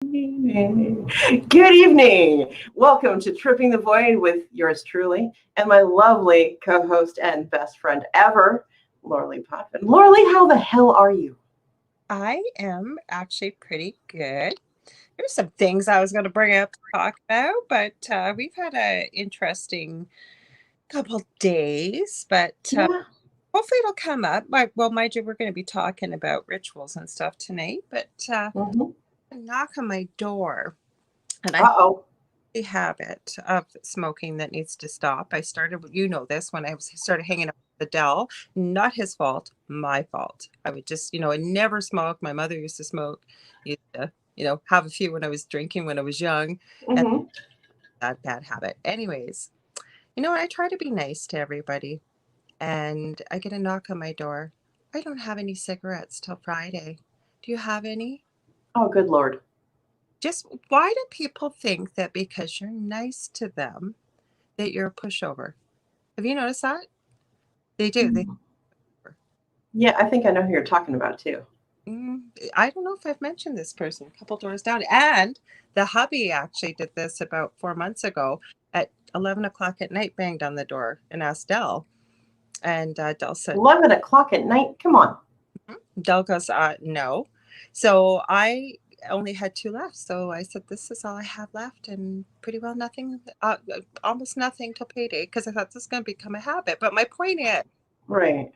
Good evening. Welcome to Tripping the Void with yours truly and my lovely co-host and best friend ever, Lorilei Potvin. Lorilei, how the hell are you? I am actually pretty good. There's some things I was going to bring up to talk about, but we've had an interesting couple days, but Yeah. hopefully it'll come up. Well, mind you, we're going to be talking about rituals and stuff tonight, but Mm-hmm. a knock on my door, and I Uh-oh. the habit of smoking that needs to stop. I started, this when started hanging out with Adele. Not his fault, my fault. I would just, I never smoked. My mother used to smoke. Used to, have a few when I was drinking when I was young, and Mm-hmm. that bad habit. Anyways, I try to be nice to everybody, and I get a knock on my door. I don't have any cigarettes till Friday. Do you have any? Oh, good Lord. Just why do people think that because you're nice to them that you're a pushover? Have you noticed that? They do. They. Mhm. Yeah, I think I know who you're talking about too. Mm, I don't know if I've mentioned this person a couple doors down. And the hubby actually did this about 4 months ago at 11 o'clock at night, banged on the door and asked Dell. And Dell said, 11 o'clock at night? Come on. "Mhm." Dell goes, no. So I only had two left. So I said, this is all I have left, and pretty well nothing, almost nothing till payday, because I thought this is going to become a habit. But my point is, Right.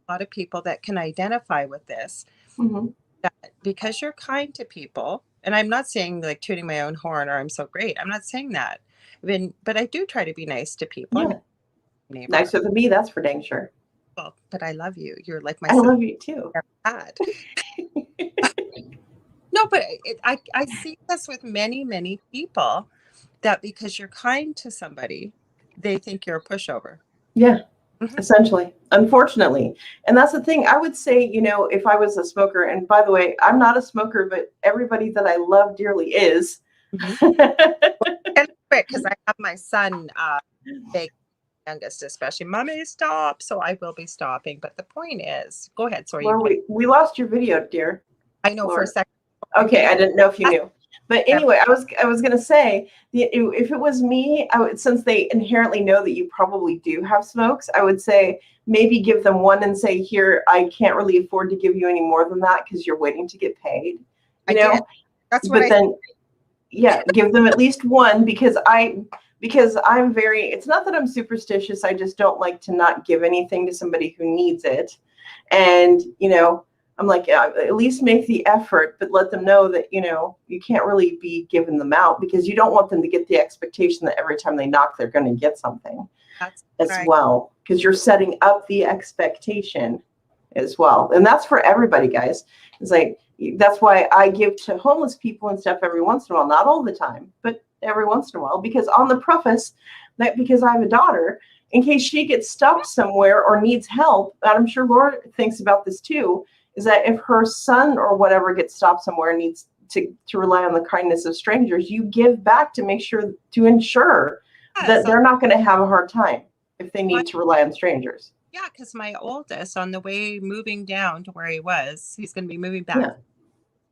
a lot of people that can identify with this, Mm-hmm. that because you're kind to people, and I'm not saying like tooting my own horn or I'm so great. I'm not saying that. But I do try to be nice to people. I'm a Yeah. neighbor. Nicer than me, that's for dang sure. Well, but I love you. You're like my I sister love you too. I've had. No, but I see this with many, many people, that because you're kind to somebody, they think you're a pushover. Yeah. Hmm. Essentially, unfortunately. And that's the thing. I would say, if I was a smoker, and by the way, I'm not a smoker, but everybody that I love dearly is. Hmm. And quick, because I have my son, big youngest especially, mommy, stop. So I will be stopping. But the point is, go ahead. Sorry, you Laura, can. we lost your video, dear. I know for a Laura. second. My Okay, video. I didn't know if you knew. But anyway, I was gonna say, if it was me, I would, since they inherently know that you probably do have smokes, I would say maybe give them one and say, here, I can't really afford to give you any more than that because you're waiting to get paid, I you did. know. That's what But I. then, yeah, give them at least one because I'm very. It's not that I'm superstitious. I just don't like to not give anything to somebody who needs it, and I'm like, yeah, at least make the effort, but let them know that you can't really be giving them out because you don't want them to get the expectation that every time they knock they're going to get something That's as right. well, because you're setting up the expectation as well. And that's for everybody, guys. It's like, that's why I give to homeless people and stuff every once in a while, not all the time, but every once in a while, because on the preface that because I have a daughter, in case she gets stopped somewhere or needs help, and I'm sure Laura thinks about this too, is that if her son or whatever gets stopped somewhere and needs to rely on the kindness of strangers, you give back to make sure to ensure Yeah. that So they're not going to have a hard time if they my need to rely on strangers. yeah, because my oldest, on the way moving down to where he was, he's going to be moving back. Yeah.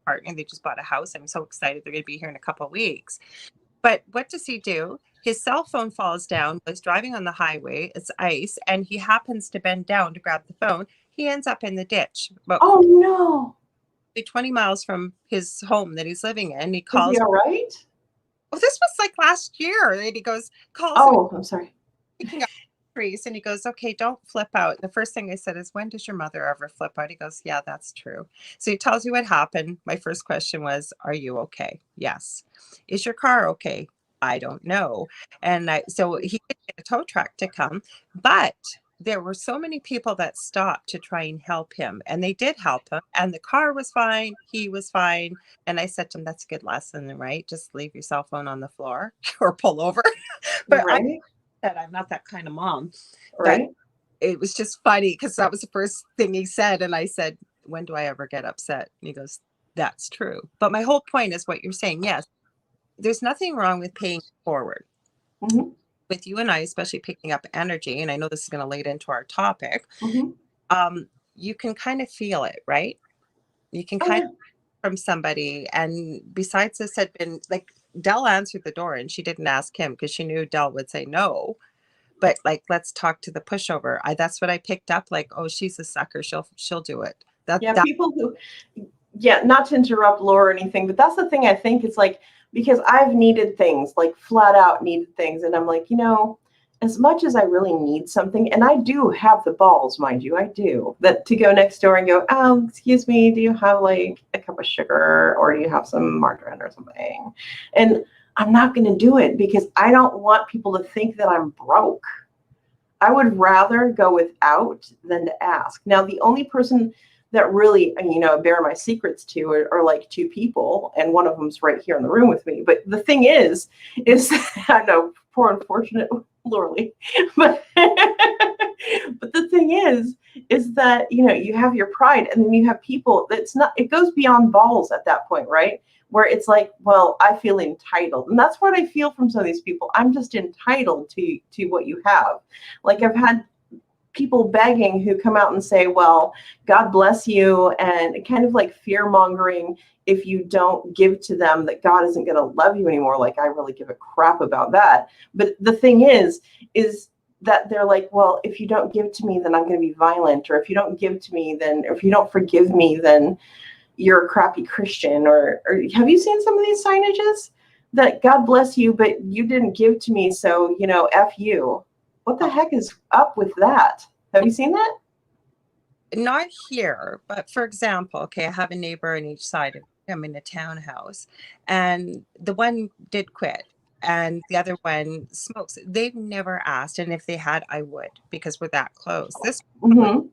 Partner, they just bought a house. I'm so excited. They're going to be here in a couple of weeks. But what does he do? His cell phone falls down. He's driving on the highway. It's ice, and he happens to bend down to grab the phone. He ends up in the ditch about Oh no. 20 miles from his home that he's living in. He Is he calls. all right? Oh, this was like last year. And he goes, calls me, Oh, I'm sorry. picking up trees, and he goes, okay, don't flip out. The first thing I said is, when does your mother ever flip out? He goes, yeah, that's true. So he tells you what happened. My first question was, are you okay? Yes. Is your car okay? I don't know. And so he did get a tow truck to come, but there were so many people that stopped to try and help him, and they did help him, and the car was fine, he was fine. And I said to him, that's a good lesson, right? Just leave your cell phone on the floor or pull over. But I Right? said I'm not that kind of mom. But Right? it was just funny because that was the first thing he said. And I said, when do I ever get upset? And he goes, that's true. But my whole point is what you're saying. Yes, there's nothing wrong with paying it forward. Mm-hmm. With you and I, especially picking up energy, and I know this is going to lead into our topic, Mm-hmm. you can kind of feel it, right? You can Oh kind yeah. of from somebody, and besides this had been like Dell answered the door and she didn't ask him because she knew Dell would say no. But like, let's talk to the pushover. That's what I picked up. Like, oh, she's a sucker. She'll do it. Yeah, That people who, yeah, not to interrupt Laura or anything, but that's the thing I think is like, because I've needed things, like flat out needed things. And I'm like, as much as I really need something, and I do have the balls, mind you, I do, that to go next door and go, oh, excuse me, do you have like a cup of sugar or do you have some margarine or something? And I'm not going to do it because I don't want people to think that I'm broke. I would rather go without than to ask. Now, the only person that really, bare my secrets to are like two people, and one of them's right here in the room with me. But the thing is I know, poor unfortunate Lorilei, but but the thing is that you have your pride, and then you have people it goes beyond balls at that point, right? Where it's like, well, I feel entitled, and that's what I feel from some of these people. I'm just entitled to what you have. Like I've had people begging who come out and say, well, God bless you, and kind of like fear mongering if you don't give to them that God isn't going to love you anymore. Like I really give a crap about that. But the thing is that they're like, well, if you don't give to me, then I'm going to be violent, or if you don't give to me, then, or if you don't forgive me, then you're a crappy Christian. Or have you seen some of these signages that God bless you, but you didn't give to me, so F you? What the heck is up with that? Have you seen that? not here, but for example, okay, I have a neighbor on each side of I'm in a townhouse, and the one did quit and the other one smokes. They've never asked, and if they had, I would, because we're that close. This Mm-hmm.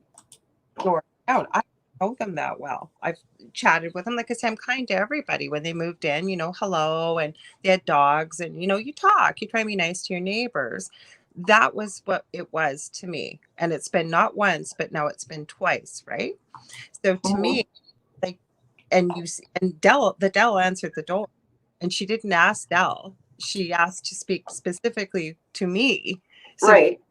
door out. I don't know them that well. I've chatted with them. Like I said, I'm kind to everybody. When they moved in, hello, and they had dogs, and you talk, you try to be nice to your neighbors. That was what it was to me. And it's been not once, but now it's been twice, right? So to Mm-hmm. me, like, and Dell answered the door, and she didn't ask Dell. She asked to speak specifically to me. So Right.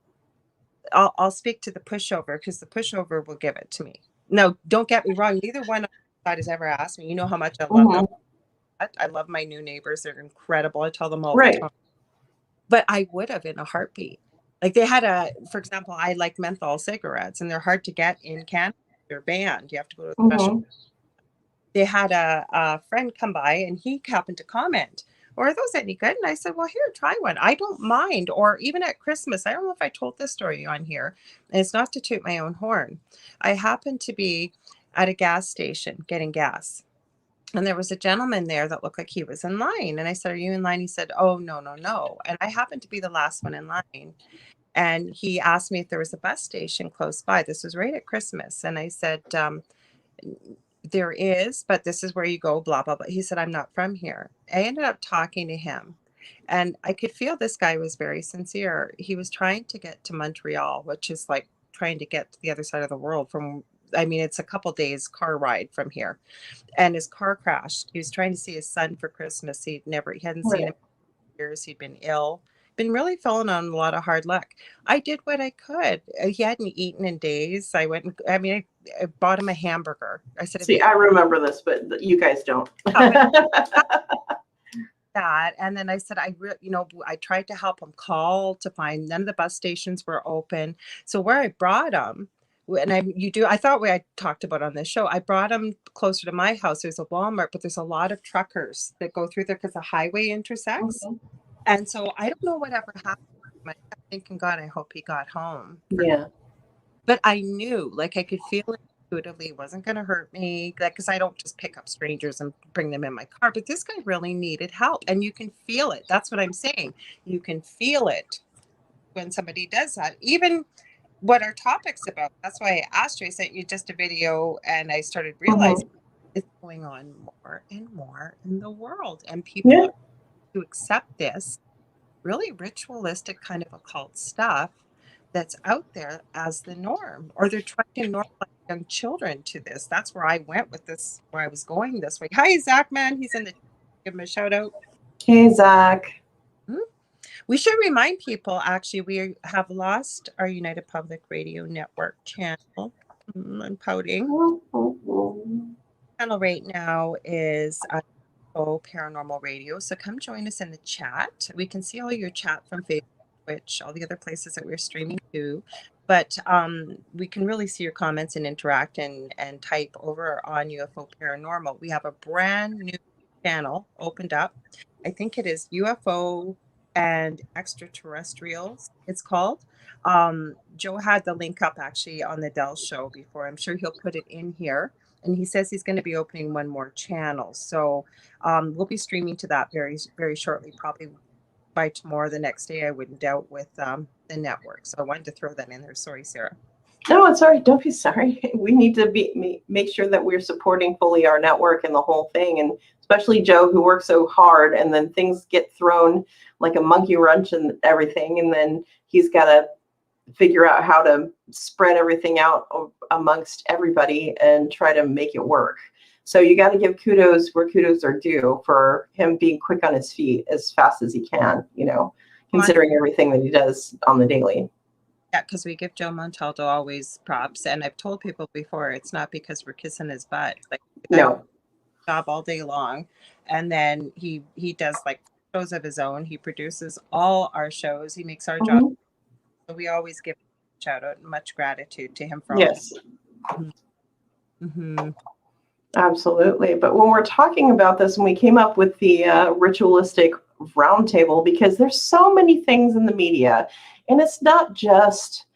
I'll speak to the pushover, because the pushover will give it to me. No, don't get me wrong. Neither one on the side has ever asked me. You know how much I love them. Mm-hmm. I love my new neighbors. They're incredible. I tell them all the Right. time. But I would have in a heartbeat. Like they had for example, I like menthol cigarettes, and they're hard to get in Canada. They're banned. You have to go to a special. Mm-hmm. They had a friend come by, and he happened to comment, or are those any good? And I said, well, here, try one. I don't mind. Or even at Christmas, I don't know if I told this story on here, and it's not to toot my own horn. I happened to be at a gas station getting gas, and there was a gentleman there that looked like he was in line. And I said, are you in line? He said, oh, no, no, no. And I happened to be the last one in line. And he asked me if there was a bus station close by. This was right at Christmas. And I said, there is, but this is where you go, blah, blah, blah. He said, I'm not from here. I ended up talking to him, and I could feel this guy was very sincere. He was trying to get to Montreal, which is like trying to get to the other side of the world it's a couple days car ride from here. And his car crashed. He was trying to see his son for Christmas. He hadn't seen Right. him in years. He'd been ill, been really falling on a lot of hard luck. I did what I could. He hadn't eaten in days. I went and, I bought him a hamburger. I said, if See, you I remember this, but you guys don't. have that. And then I said, I tried to help him call to find, none of the bus stations were open. So where I brought him, and I thought I talked about on this show, I brought him closer to my house. There's a Walmart, but there's a lot of truckers that go through there because the highway intersects. Mhm. And so I don't know whatever happened. I kept thinking, God, I hope he got home. Yeah. But I knew, like, I could feel it intuitively, it wasn't going to hurt me, like, because I don't just pick up strangers and bring them in my car. But this guy really needed help, and you can feel it. That's what I'm saying. You can feel it when somebody does that. Even what our topic's about. That's why I asked you. I sent you just a video, and I started realizing Mhm. it's going on more and more in the world, and people Yeah. are to accept this really ritualistic kind of occult stuff that's out there as the norm, or they're trying to normalize young children to this. That's where I went with this, where I was going this way. Hi, Zach, man. He's in the, give him a shout out. Hey, Zach. We should remind people, actually, we have lost our United Public Radio Network channel. I'm pouting. Mhm. channel right now is Paranormal Radio. So come join us in the chat. We can see all your chat from Facebook, Twitch, all the other places that we're streaming to. But we can really see your comments and interact and type over on UFO Paranormal. We have a brand new channel opened up. I think it is UFO and Extraterrestrials, it's called. Joe had the link up actually on the Dell show before. I'm sure he'll put it in here. And he says he's going to be opening one more channel. So we'll be streaming to that very, very shortly, probably by tomorrow, the next day, I wouldn't doubt, with the network. So I wanted to throw that in there. Sorry, Sarah. No, it's all right. Don't be sorry. We need to make sure that we're supporting fully our network and the whole thing. And especially Joe, who works so hard, and then things get thrown like a monkey wrench and everything. And then he's got to figure out how to spread everything out amongst everybody and try to make it work. So you got to give kudos where kudos are due for him being quick on his feet as fast as he can, considering everything that he does on the daily. Yeah, because we give Joe Montaldo always props. And I've told people before, it's not because we're kissing his butt. Like, no. Job all day long. And then he does like shows of his own. He produces all our shows. He makes our job. So we always give a shout out and much gratitude to him for all Yes. Absolutely. But when we're talking about this, and we came up with the Ritualistic Roundtable, because there's so many things in the media, and it's not just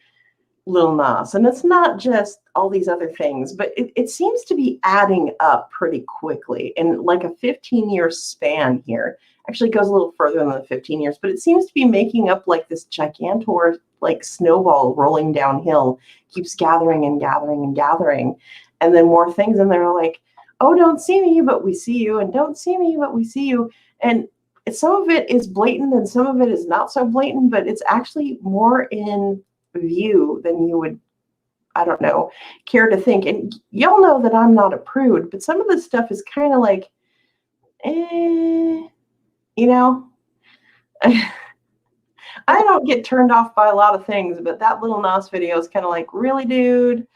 Lil Nas, and it's not just all these other things, but it seems to be adding up pretty quickly in like a 15-year span here. Actually goes a little further than the 15 years, but it seems to be making up like this gigantor, like snowball rolling downhill, keeps gathering and gathering and gathering. And then more things, and they're like, oh, don't see me, but we see you, and don't see me, but we see you. And some of it is blatant and some of it is not so blatant, but it's actually more in view than you would, I don't know, care to think. And y'all know that I'm not a prude, but some of this stuff is kind of like, I don't get turned off by a lot of things, but that Lil Nas video is kind of like, really, dude?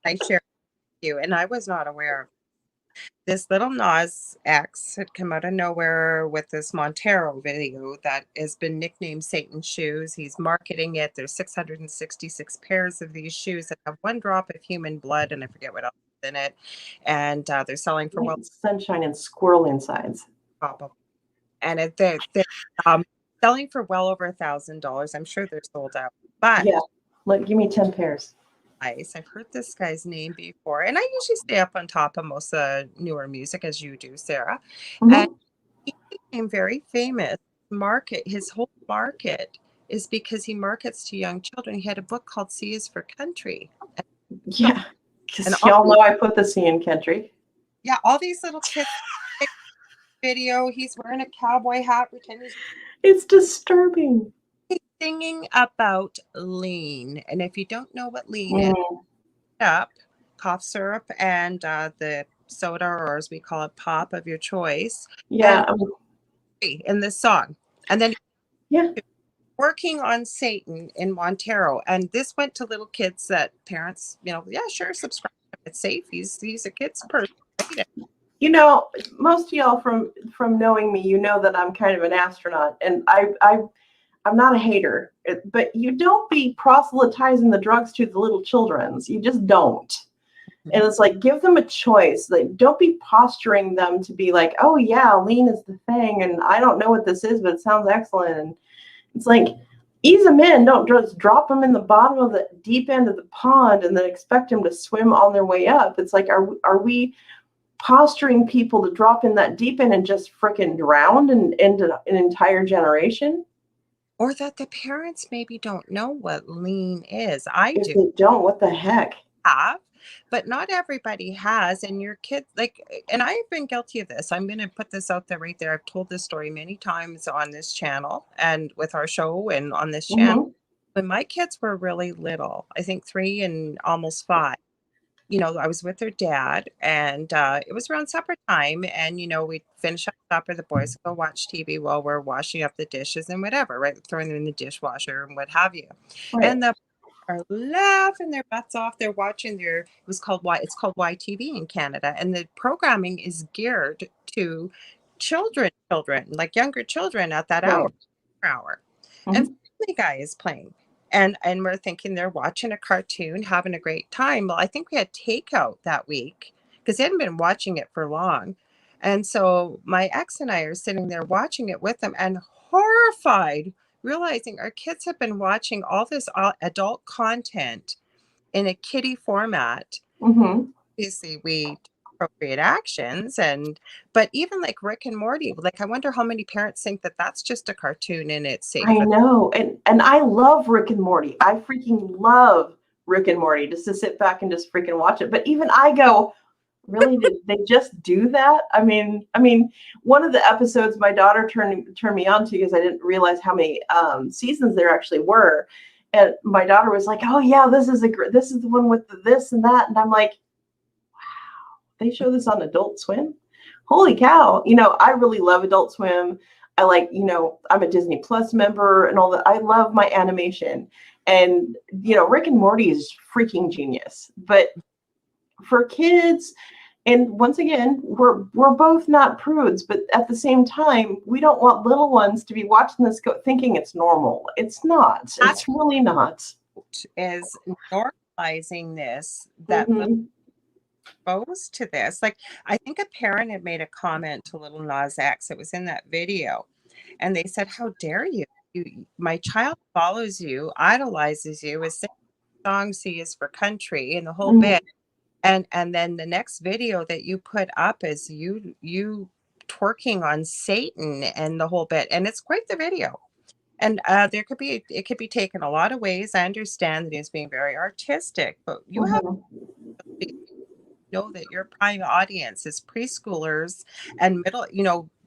I share with you, and I was not aware of this. Little Nas X had come out of nowhere with this Montero video that has been nicknamed Satan's Shoes. He's marketing it. There's 666 pairs of these shoes that have one drop of human blood, and I forget what else is in it. And they're selling for sunshine and squirrel insides. And they're selling for well over $1,000. I'm sure they're sold out. But yeah, give me 10 pairs. I've heard this guy's name before, and I usually stay up on top of most newer music, as you do, Sarah. And he became very famous. His whole market is because he markets to young children. He had a book called C is for Country. Yeah, because y'all know I put the C in country. Yeah, all these little kids. Video, he's wearing a cowboy hat, pretending. It's disturbing. Singing about lean, and if you don't know what lean is, up cough syrup and the soda, or as we call it, pop of your choice. Yeah, in this song, and then working on Satan in Montero, and this went to little kids that parents, sure, subscribe. It's safe. He's a kid's person. Most of y'all from knowing me, that I'm kind of an astronaut, and I'm not a hater, but you don't be proselytizing the drugs to the little children's. You just don't. And it's like, give them a choice. Like, don't be posturing them to be like, oh yeah, lean is the thing, and I don't know what this is, but it sounds excellent. And it's like, ease them in. Don't just drop them in the bottom of the deep end of the pond and then expect them to swim on their way up. It's like, are we posturing people to drop in that deep end and just frickin' drown and end an entire generation? Or that the parents maybe don't know what lean is. I do. If they don't, what the heck? But not everybody has. And your kids, and I've been guilty of this. I'm going to put this out there right there. I've told this story many times on this channel and with our show and on this channel. When my kids were really little, I think 3 and almost 5, I was with their dad, and it was around supper time, and we'd finish up supper, the boys would go watch TV while we're washing up the dishes and whatever, right, throwing them in the dishwasher and what have you. Right. And the are laughing their butts off. They're watching it's called YTV in Canada, and the programming is geared to children, like younger children at that Right. hour. And Mhm. Family Guy is playing. And we're thinking they're watching a cartoon, having a great time. Well, I think we had takeout that week because they hadn't been watching it for long. And so my ex and I are sitting there watching it with them and horrified, realizing our kids have been watching all this adult content in a kiddie format. Mhm. Obviously, we take appropriate actions, but even like Rick and Morty, like I wonder how many parents think that that's just a cartoon and it's safe. I know. And I love Rick and Morty. I freaking love Rick and Morty, just to sit back and just freaking watch it. But even I go, really, did they just do that? I mean, one of the episodes my daughter turned me on to, because I didn't realize how many seasons there actually were. And my daughter was like, "Oh yeah, this is the one with the this and that." And I'm like, they show this on Adult Swim? Holy cow. I really love Adult Swim. I like, I'm a Disney Plus member and all that. I love my animation. And, Rick and Morty is freaking genius. But for kids, and once again, we're both not prudes, but at the same time, we don't want little ones to be watching this thinking it's normal. It's not. It's really not. Is normalizing this, that Mhm. exposed to this. Like, I think a parent had made a comment to Little Nas X. It was in that video. And they said, "How dare you? My child follows you, idolizes you, is singing songs he is for country and the whole Mhm. bit. And then the next video that you put up is you twerking on Satan and the whole bit. And it's quite the video. And it could be taken a lot of ways. I understand that he's being very artistic, but you have Mhm. to know that your prime audience is preschoolers and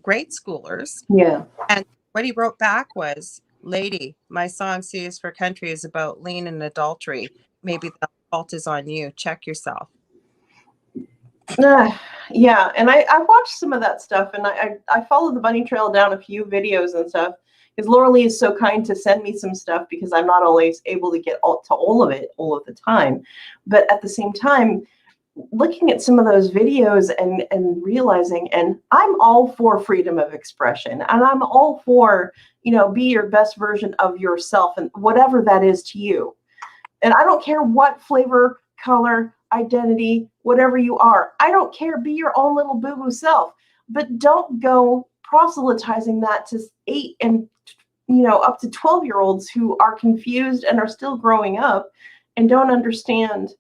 grade schoolers. Yeah. And what he wrote back was, "Lady, my song C is for Country is about lean and adultery. Maybe the fault is on you. Check yourself." Yeah, and I watched some of that stuff, and I followed the bunny trail down a few videos and stuff, because Lorilei is so kind to send me some stuff, because I'm not always able to get all of it all of the time. But at the same time, looking at some of those videos and realizing, and I'm all for freedom of expression, and I'm all for, be your best version of yourself, and whatever that is to you. And I don't care what flavor, color, identity, whatever you are. I don't care. Be your own little boo-boo self. But don't go proselytizing that to 8 and up to 12-year-olds who are confused and are still growing up and don't understand,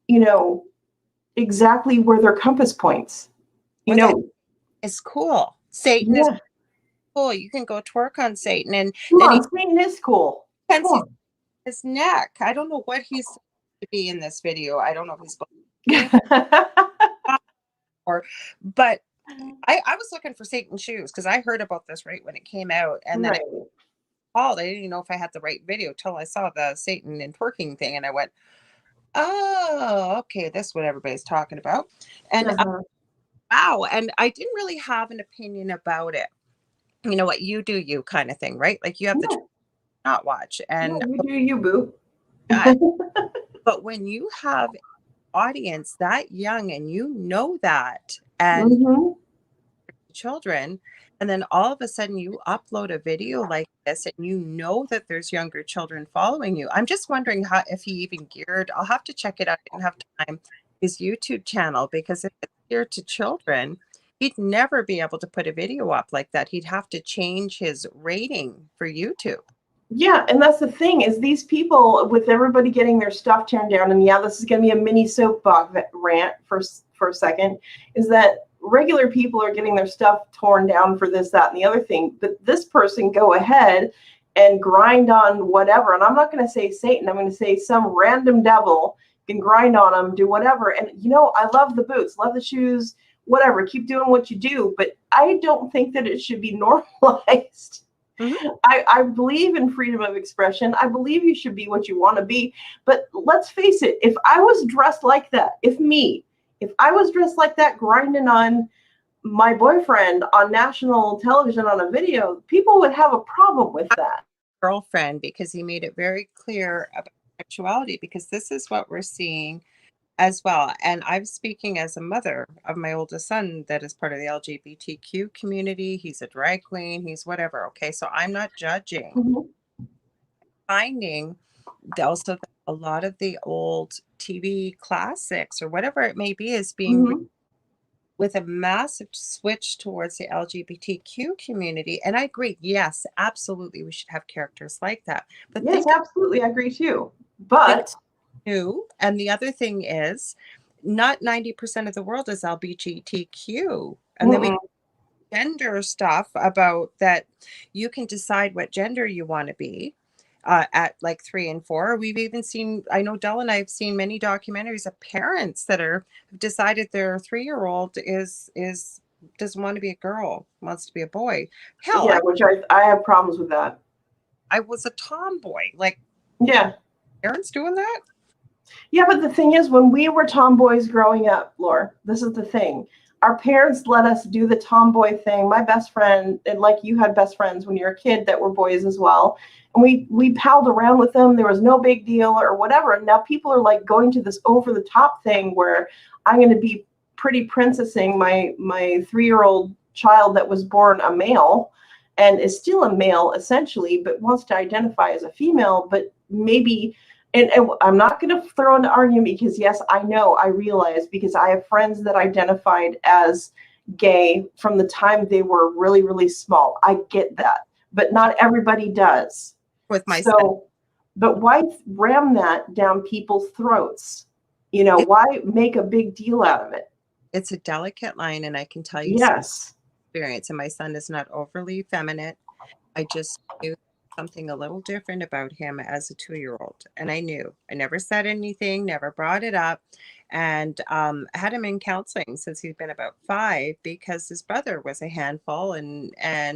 you know, exactly where their compass points. You Or that know, is cool. Satan is yeah. cool. You can go twerk on Satan, and Come then he on, Satan is cool. Come tenses on. his neck. I don't know what he's supposed to be in this video. I don't know if he's supposed to be or, but I was looking for Satan shoes because I heard about this right when it came out, and then Right. I called. I didn't even know if I had the right video till I saw the Satan and twerking thing, and I went, "Oh, okay, that's what everybody's talking about." And Uh-huh. wow, and I didn't really have an opinion about it. You know what, you do you kind of thing, right? Like you have the choice Yeah, to not watch, yeah, and you do you, boo. uh, but when you have audience that young and you know that, and Hmm. children, and then all of a sudden you upload a video like this and you know that there's younger children following you. I'm just wondering how, if he even geared, I'll have to check it out. I didn't have time, his YouTube channel, because if it's geared to children, he'd never be able to put a video up like that. He'd have to change his rating for YouTube. Yeah, and that's the thing, is these people, with everybody getting their stuff torn down, and yeah, this is going to be a mini soapbox rant for a second, is that regular people are getting their stuff torn down for this, that, and the other thing, but this person go ahead and grind on whatever, and I'm not going to say Satan, I'm going to say some random devil can grind on them, do whatever, and I love the boots, love the shoes, whatever, keep doing what you do, but I don't think that it should be normalized. Mhm. I believe in freedom of expression. I believe you should be what you want to be. But let's face it, if I was dressed like that, if I was dressed like that, grinding on my boyfriend on national television on a video, people would have a problem with that. Girlfriend, because he made it very clear about sexuality, because this is what we're seeing as well. And I'm speaking as a mother of my oldest son that is part of the LGBTQ community. He's a drag queen, he's whatever. Okay. So I'm not judging. Mhm. Finding also that a lot of the old TV classics or whatever it may be is being Mhm. with a massive switch towards the LGBTQ community. And I agree. Yes, absolutely. We should have characters like that. But Yes, think absolutely. I agree too. think But new. And the other thing is not 90% of the world is LGBTQ. And then we mm-mm. gender stuff about that you can decide what gender you want to be at like 3 and 4. We've even seen, I know Dell and I have seen many documentaries of parents that are decided their 3-year-old is doesn't want to be a girl, wants to be a boy. Hell, Yeah, which I have problems with that. I was a tomboy. Like, Yeah. parents doing that? Yeah, but the thing is, when we were tomboys growing up, Laura, this is the thing. Our parents let us do the tomboy thing. My best friend, and like you had best friends when you were a kid that were boys as well. And we palled around with them. There was no big deal or whatever. And now people are like going to this over the top thing where I'm going to be pretty princessing my 3-year-old child that was born a male and is still a male essentially, but wants to identify as a female, but maybe and I'm not going to throw an argument because, yes, I realize because I have friends that identified as gay from the time they were really, really small. I get that, but not everybody does. With my son, So, but why ram that down people's throats? it, Why make a big deal out of it? it's a delicate line, and I can tell you Yes. experience. And my son is not overly feminine. I just knew something a little different about him as a 2-year-old. And I knew. I never said anything, never brought it up. And had him in counseling since he's been about 5 because his brother was a handful and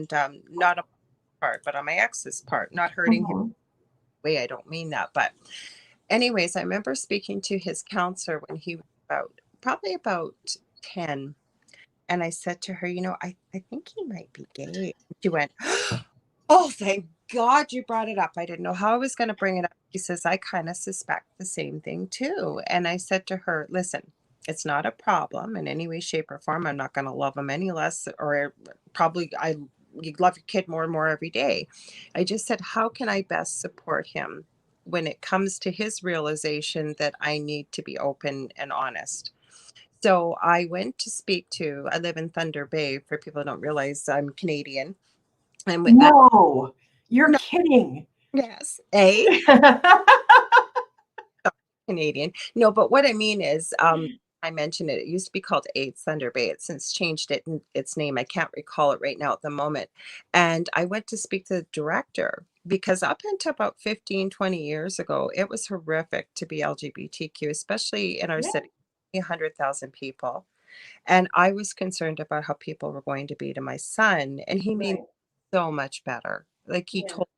not on my part, but on my ex's part, not hurting him. Mhm. Way I don't mean that. But anyways, I remember speaking to his counselor when he was probably about 10. And I said to her, I think he might be gay. She went, oh, thank God you brought it up. I didn't know how I was going to bring it up. She says, I kind of suspect the same thing too. And I said to her, listen, it's not a problem in any way, shape, or form. I'm not going to love him any less, or probably you love your kid more and more every day. I just said, how can I best support him when it comes to his realization that I need to be open and honest? So I went to I live in Thunder Bay. For people who don't realize, I'm Canadian. And No, you're no, kidding. yes, Canadian. No, but what I mean is, I mentioned it. It used to be called AIDS Thunder Bay. It's since changed its name. I can't recall it right now at the moment. And I went to speak to the director because up until about 15, 20 years ago, it was horrific to be LGBTQ, especially in our Yeah, city, 100,000 people. And I was concerned about how people were going to be to my son. And he made right. it so much better. Like he Yeah. told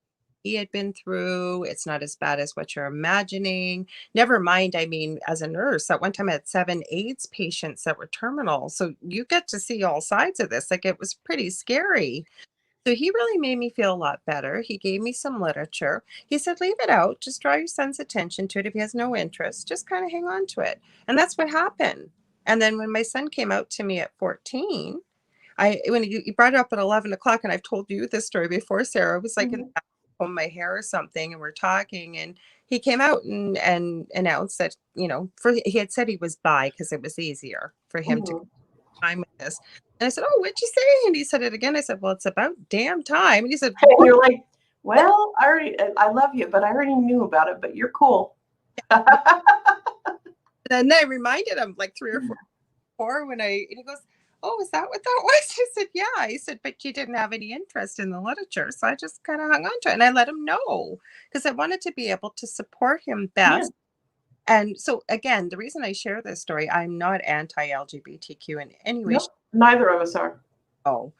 he had been through. It's not as bad as what you're imagining. Never mind, I mean, as a nurse, at one time I had 7 AIDS patients that were terminal. So you get to see all sides of this. Like it was pretty scary. So he really made me feel a lot better. He gave me some literature. He said, leave it out. Just draw your son's attention to it. If he has no interest, just kind of hang on to it. And that's what happened. And then when my son came out to me at 14, when you brought it up at 11 o'clock, and I've told you this story before, Sarah, it was like in the Mhm. back of my hair or something, and we're talking, and he came out and announced that, he had said he was bi because it was easier for him to Mhm. time with this. And I said, oh, what'd you say? And he said it again. I said, well, it's about damn time. And he said, And what? you're like, well, I love you, but I already knew about it, but you're cool. And then I reminded him like 3 or 4 and he goes, oh, is that what that was? I said, yeah. He said, but you didn't have any interest in the literature. So I just kind of hung on to it and I let him know because I wanted to be able to support him Yeah. best. And so again, the reason I share this story, I'm not anti-LGBTQ in any way, Nope. Neither of us are. oh,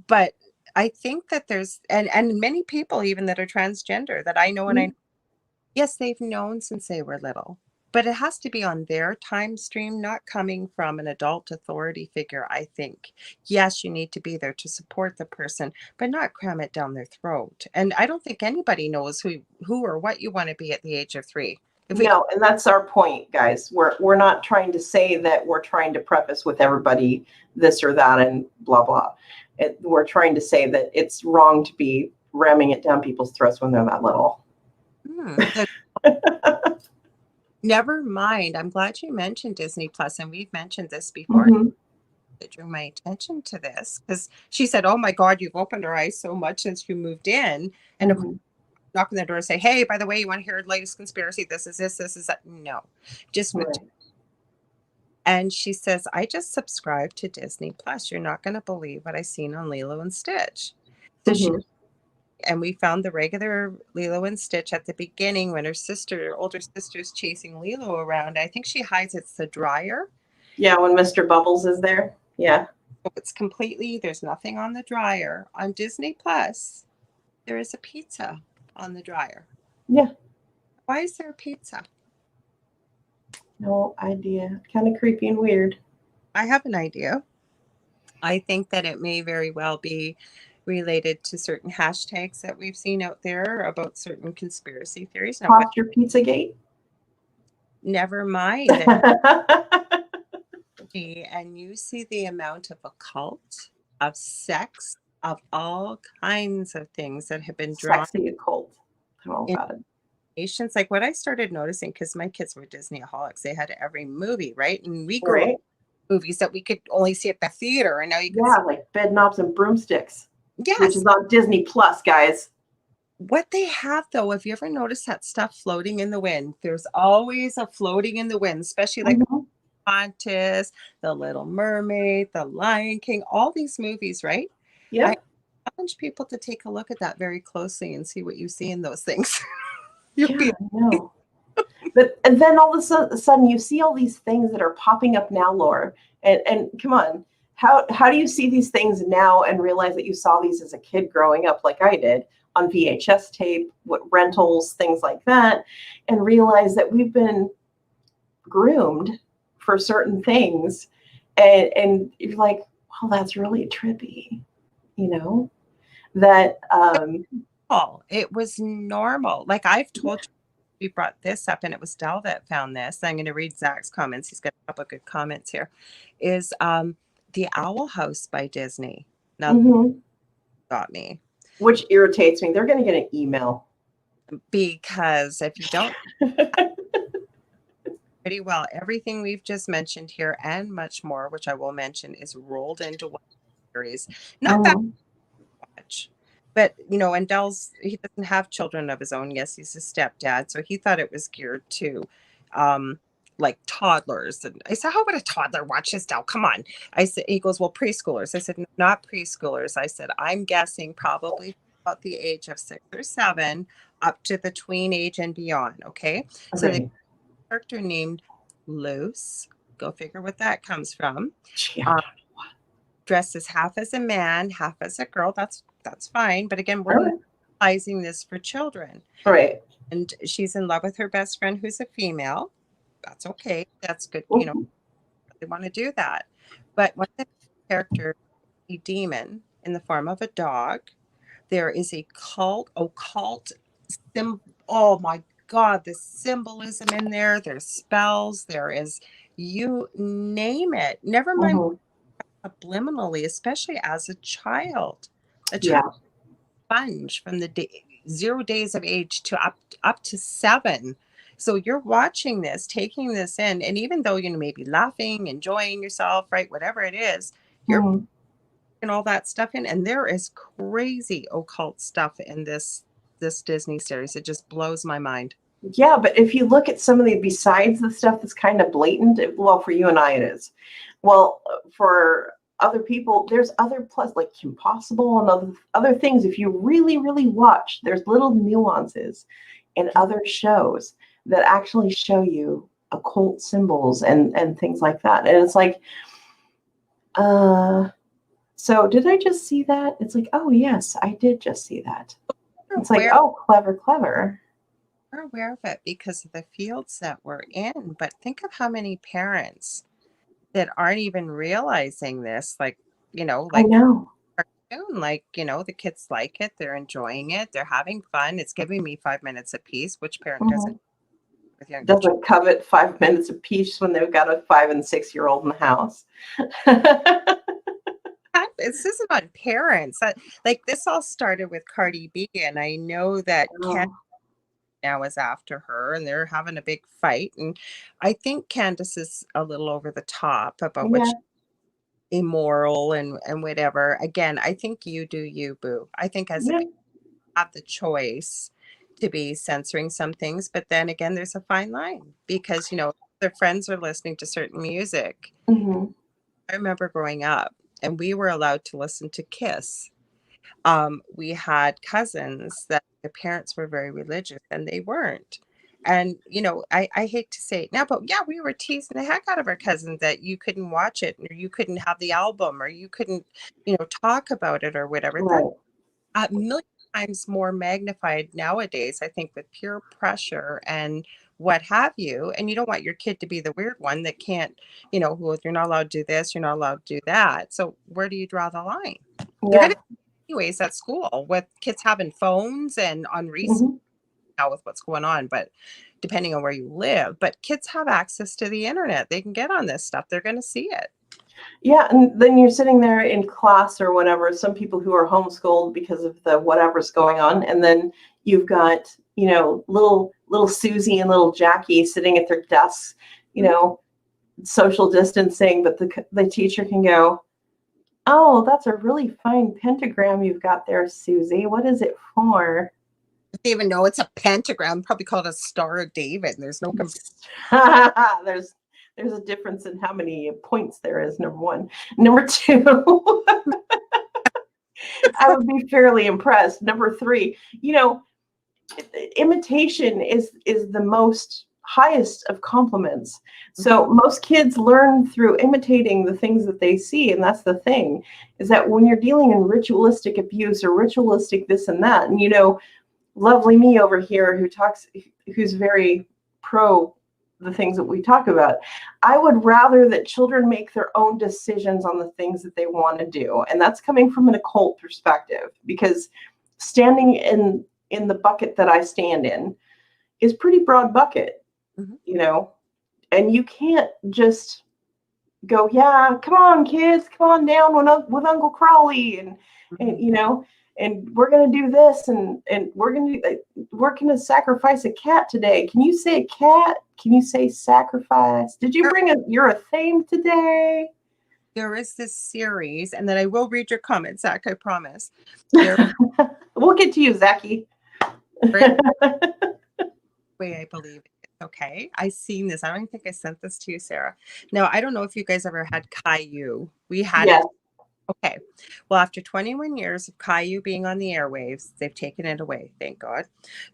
but I think that there's and many people even that are transgender that I know and I Mhm. yes, they've known since they were little. But it has to be on their time stream, not coming from an adult authority figure, I think. Yes, you need to be there to support the person, but not cram it down their throat. And I don't think anybody knows who or what you want to be at the age of 3. No, and that's our point, guys. We're not trying to say that we're trying to preface with everybody this or that and blah blah. We're trying to say that it's wrong to be ramming it down people's throats when they're that little. Never mind. I'm glad you mentioned Disney Plus, and we've mentioned this before. It drew my attention to this because she said, "Oh my God, you've opened our eyes so much since you moved in." And of course, knock on the door and say, "Hey, by the way, you want to hear the latest conspiracy? This is this is that." No, just Right. and she says, "I just subscribed to Disney Plus. You're not going to believe what I seen on Lilo and Stitch." So and we found the regular Lilo and Stitch at the beginning when her older sister's chasing Lilo around. I think she hides it's the dryer. Yeah, when Mr. Bubbles is there. Yeah. So it's completely, there's nothing on the dryer. On Disney Plus, there is a pizza on the dryer. Yeah. Why is there a pizza? No idea. Kind of creepy and weird. I have an idea. I think that it may very well be related to certain hashtags that we've seen out there about certain conspiracy theories. Now, Posture Pizzagate. never mind. And you see the amount of occult, of sex, of all kinds of things that have been drawn Sexy occult. I don't know about it. nations. Like what I started noticing, because my kids were Disneyaholics, they had every movie, right? And we grew up movies that we could only see at the theater, and now you can see like Bed Knobs and Broomsticks. Yes. Which is on Disney Plus, guys. What they have, though, have you ever noticed that stuff floating in the wind? There's always a floating in the wind, especially like Pocahontas, The Little Mermaid, The Lion King, all these movies, right? Yeah. I challenge people to take a look at that very closely and see what you see in those things. I know. And then all of a sudden you see all these things that are popping up now, Laura. And come on, how do you see these things now and realize that you saw these as a kid growing up like I did on VHS tape, what rentals, things like that, and realize that we've been groomed for certain things. And you're like, well, that's really trippy, that it was normal. Like I've told you, we brought this up and it was Dell that found this. I'm going to read Zach's comments. He's got a couple of good comments here. Is The Owl House by Disney. Now got me. Which irritates me. They're going to get an email. Because if you don't pretty well, everything we've just mentioned here and much more, which I will mention, is rolled into one series. Not that much. But, and he doesn't have children of his own. Yes, he's a stepdad. So he thought it was geared to like toddlers. And I said, how would a toddler watch this, Del? Come on. He goes, well, preschoolers. I said, no, not preschoolers. I said, I'm guessing probably about the age of 6 or 7 up to the tween age and beyond. Okay. So the character named Luce, go figure what that comes from. Dresses half as a man, half as a girl. That's fine. But again, we're utilizing this for children. Right. And she's in love with her best friend who's a female. That's okay. That's good. They want to do that. But when the character is a demon in the form of a dog, there is a occult symbol. Oh my God, the symbolism in there. There's spells. There is, you name it. Never mind subliminally, especially as a child. A child sponge from the 0 days of age to up to 7. So you're watching this, taking this in, and even though you may be laughing, enjoying yourself, right, whatever it is, you're putting all that stuff in, and there is crazy occult stuff in this Disney series. It just blows my mind. Yeah, but if you look at some of besides the stuff that's kind of blatant, well, for you and I it is. Well, for other people, there's other plus, like Kim Possible and other things. If you really, really watch, there's little nuances in other shows that actually show you occult symbols and things like that. And it's like, so did I just see that? It's like, oh yes, I did just see that. It's like, oh, clever. we're aware of it because of the fields that we're in. But think of how many parents that aren't even realizing this, like, I like know. cartoon, like, the kids like it, they're enjoying it, they're having fun. It's giving me 5 minutes apiece. Which parent doesn't Mhm. with younger children? Doesn't covet 5 minutes apiece when they've got a 5 and 6 year old in the house. This isn't on parents. Like this all started with Cardi B, and I know that Ken Oh, now is after her, and they're having a big fight. And I think Candace is a little over the top about what yeah, she's immoral and whatever. Again, I think you do you, boo. I think as a yeah. parent, you have the choice to be censoring some things, but then again, there's a fine line because their friends are listening to certain music. Hmm. I remember growing up, and we were allowed to listen to Kiss. We had cousins that their parents were very religious and they weren't. And, I hate to say it now, but yeah, we were teasing the heck out of our cousins that you couldn't watch it or you couldn't have the album or you couldn't, talk about it or whatever. That's Right. a million times more magnified nowadays, I think, with peer pressure and what have you. And you don't want your kid to be the weird one that can't, who you're not allowed to do this, you're not allowed to do that. So where do you draw the line? They're Yeah. going to anyways at school with kids having phones and on recess Hmm. now with what's going on, but depending on where you live, but kids have access to the internet. They can get on this stuff. They're going to see it. Yeah, and then you're sitting there in class or whatever, some people who are homeschooled because of the whatever's going on, and then you've got, little Susie and little Jackie sitting at their desks, social distancing, but the teacher can go, "Oh, that's a really fine pentagram you've got there, Susie. What is it for?" They even know it's a pentagram, probably called a Star of David. And there's no there's there's a difference in how many points there is, number one. Number two, I would be fairly impressed. Number three, imitation is the most highest of compliments. So most kids learn through imitating the things that they see, and that's the thing, is that when you're dealing in ritualistic abuse or ritualistic this and that, and lovely me over here who's very pro the things that we talk about, I would rather that children make their own decisions on the things that they want to do, and that's coming from an occult perspective, because standing in the bucket that I stand in is pretty broad bucket, Mhm. and you can't just go, yeah, come on, kids, come on down with Uncle Crawley, and we're gonna do this, and we're gonna sacrifice a cat today. Can you say cat? Can you say sacrifice? Did you bring your theme today? There is this series, and then I will read your comments, Zach, I promise. There We'll get to you, Zachy. is way I believe it's okay. I seen this. I don't even think I sent this to you, Sarah. Now, I don't know if you guys ever had Caillou. We had Yes, it. Okay. Well, after 21 years of Caillou being on the airwaves, they've taken it away, thank God.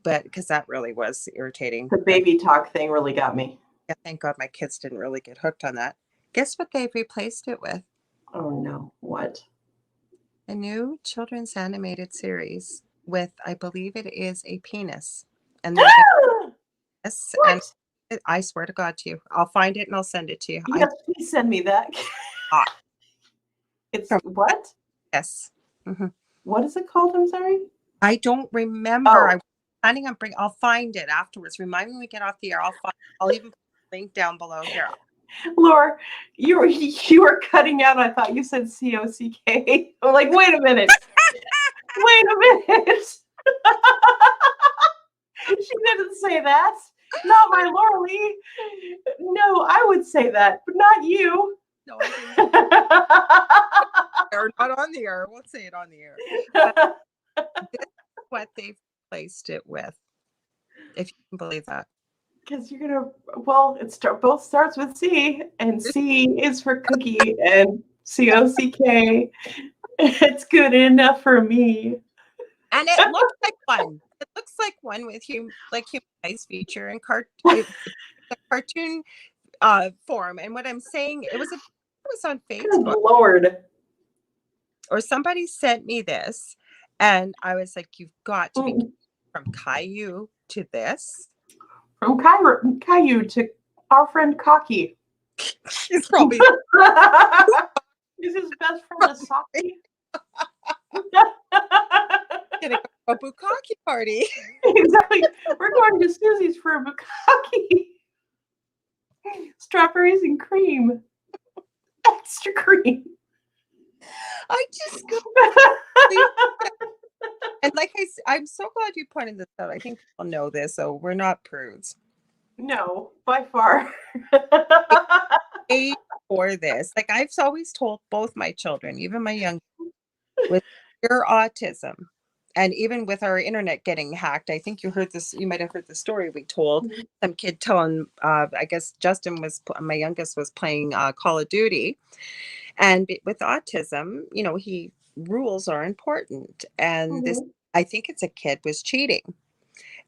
But because that really was irritating. the baby talk thing really got me. Yeah, thank God my kids didn't really get hooked on that. Guess what they've replaced it with? Oh no, what? A new children's animated series with, I believe it is a penis. And there's a yes, and What? I swear to God to you, I'll find it and I'll send it to you. I Yes, please send me that. thought It's from what? yes. Mhm. What is it called? I'm sorry. I don't remember. I Oh, was planning on bring. I'll find it afterwards. Remind me when we get off the air. I'll even put the link down below here. Laura, you were cutting out. I thought you said COCK. I'm like, wait a minute. Wait a minute. She didn't say that. Not my Lorilei. No, I would say that, but not you. No, I didn't. Or not on the air. I won't say it on the air. But this is what they've replaced it with. If you can believe that. Because well, both starts with C, and C is for cookie, and COCK. It's good enough for me. And it looks like one. It looks like one with human eyes feature and the cartoon form. And what I'm saying, it was on Good Facebook, Lord. or somebody sent me this, and I was like, "You've got to be." Mm. from Caillou to this. From Caillou to our friend Cocky. He's probably Is his best friend a Saki? gonna go to a bukkake party. Exactly. We're going to Susie's for a bukkake. Strawberries and cream. Extra cream. I just go. And like I'm so glad you pointed this out. I think people know this, so we're not prudes. No, by far. For this, like I've always told both my children, even my young, with your autism, and even with our internet getting hacked, I think you heard this. You might have heard the story we told. Some kid telling, I guess Justin was my youngest was playing Call of Duty, and with autism, he rules are important, and this I think it's a kid was cheating.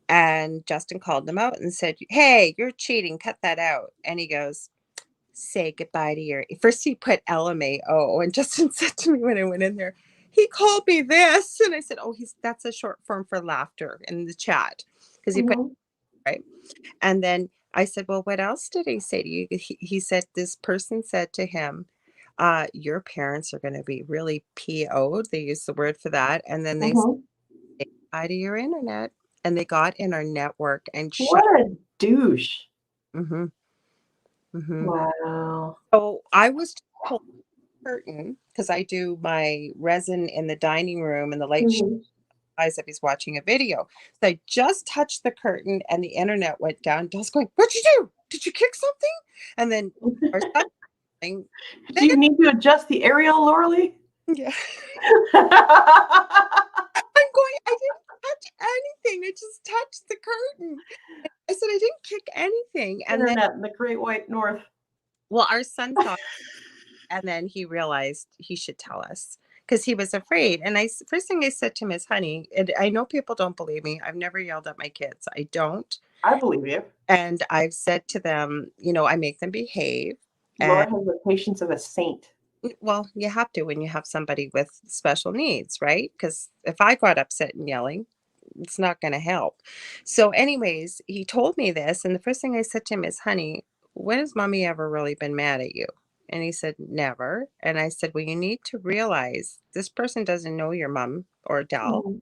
And Justin called him out and said, "Hey, you're cheating. Cut that out." And he goes, "Say goodbye to your." First, he put LMAO, and Justin said to me when I went in there, "He called me this," and I said, "Oh, that's a short form for laughter in the chat because he put right." And then I said, "Well, what else did he say to you?" He said this person said to him, "Your parents are going to be really PO'd." They used the word for that, and then they said, "Say goodbye to your internet." And they got in our network and shut. What a douche. Mm-hmm. Mm-hmm. Wow. So I was told curtain because I do my resin in the dining room and the light eyes if he's watching a video. So I just touched the curtain and the internet went down. Dell's going, "What'd you do? Did you kick something?" And then our son saying, Do you need to adjust the aerial, Lorilei? yeah. I'm going, "I didn't touch anything. I just touched the curtain." I said, "I didn't kick anything." And then, Internet in the Great White North. well, our son thought, and then he realized he should tell us because he was afraid. And first thing I said to him is, "Honey," and I know people don't believe me. I've never yelled at my kids. I don't. I believe you. And I've said to them, I make them behave. Laura And has the patience of a saint. well, you have to when you have somebody with special needs, right? Because if I got upset and yelling, it's not going to help. So, anyways, he told me this. And the first thing I said to him is, "Honey, when has mommy ever really been mad at you?" And he said, "Never." And I said, "Well, you need to realize this person doesn't know your mom or Dell."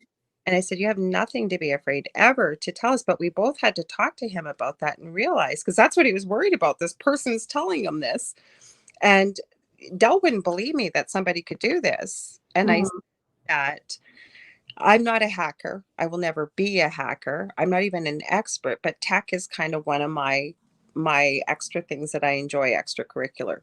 And I said, "You have nothing to be afraid ever to tell us." But we both had to talk to him about that and realize, because that's what he was worried about. This person's telling him this. And Dell wouldn't believe me that somebody could do this. And I said that I'm not a hacker. I will never be a hacker. I'm not even an expert, but tech is kind of one of my extra things that I enjoy, extracurricular.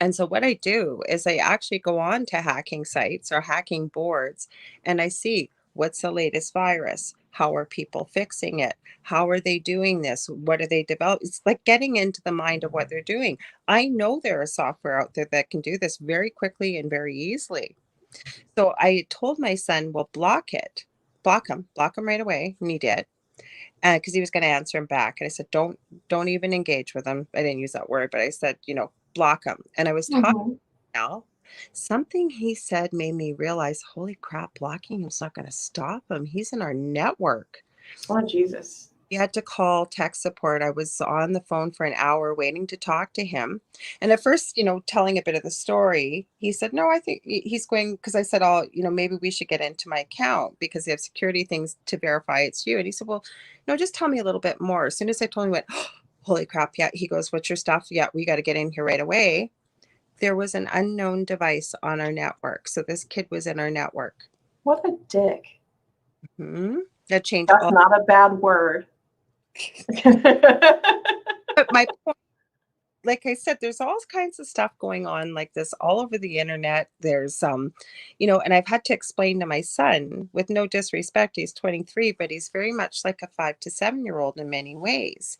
And so what I do is I actually go on to hacking sites or hacking boards and I see what's the latest virus? How are people fixing it? How are they doing this? What are they developing? It's like getting into the mind of what they're doing. I know there is software out there that can do this very quickly and very easily. So I told my son, "Well, block it, block him right away." And he did. And because he was going to answer him back. And I said, don't even engage with him. I didn't use that word, but I said, block him. And I was talking now. Something he said made me realize, holy crap, blocking him's not going to stop him. He's in our network. Oh, Jesus. He had to call tech support. I was on the phone for an hour waiting to talk to him. And at first, telling a bit of the story, he said, "No, I think he's going," because I said, "Oh, maybe we should get into my account because they have security things to verify it's you." And he said, "Well, no, just tell me a little bit more." As soon as I told him, he went, "Oh, holy crap." Yeah. He goes, "What's your stuff?" "Yeah, we got to get in here right away." There was an unknown device on our network. So this kid was in our network. What a dick. That changed That's not a bad word. But my point, like I said, there's all kinds of stuff going on like this all over the internet. There's and I've had to explain to my son, with no disrespect, he's 23, but he's very much like a 5 to 7-year-old in many ways.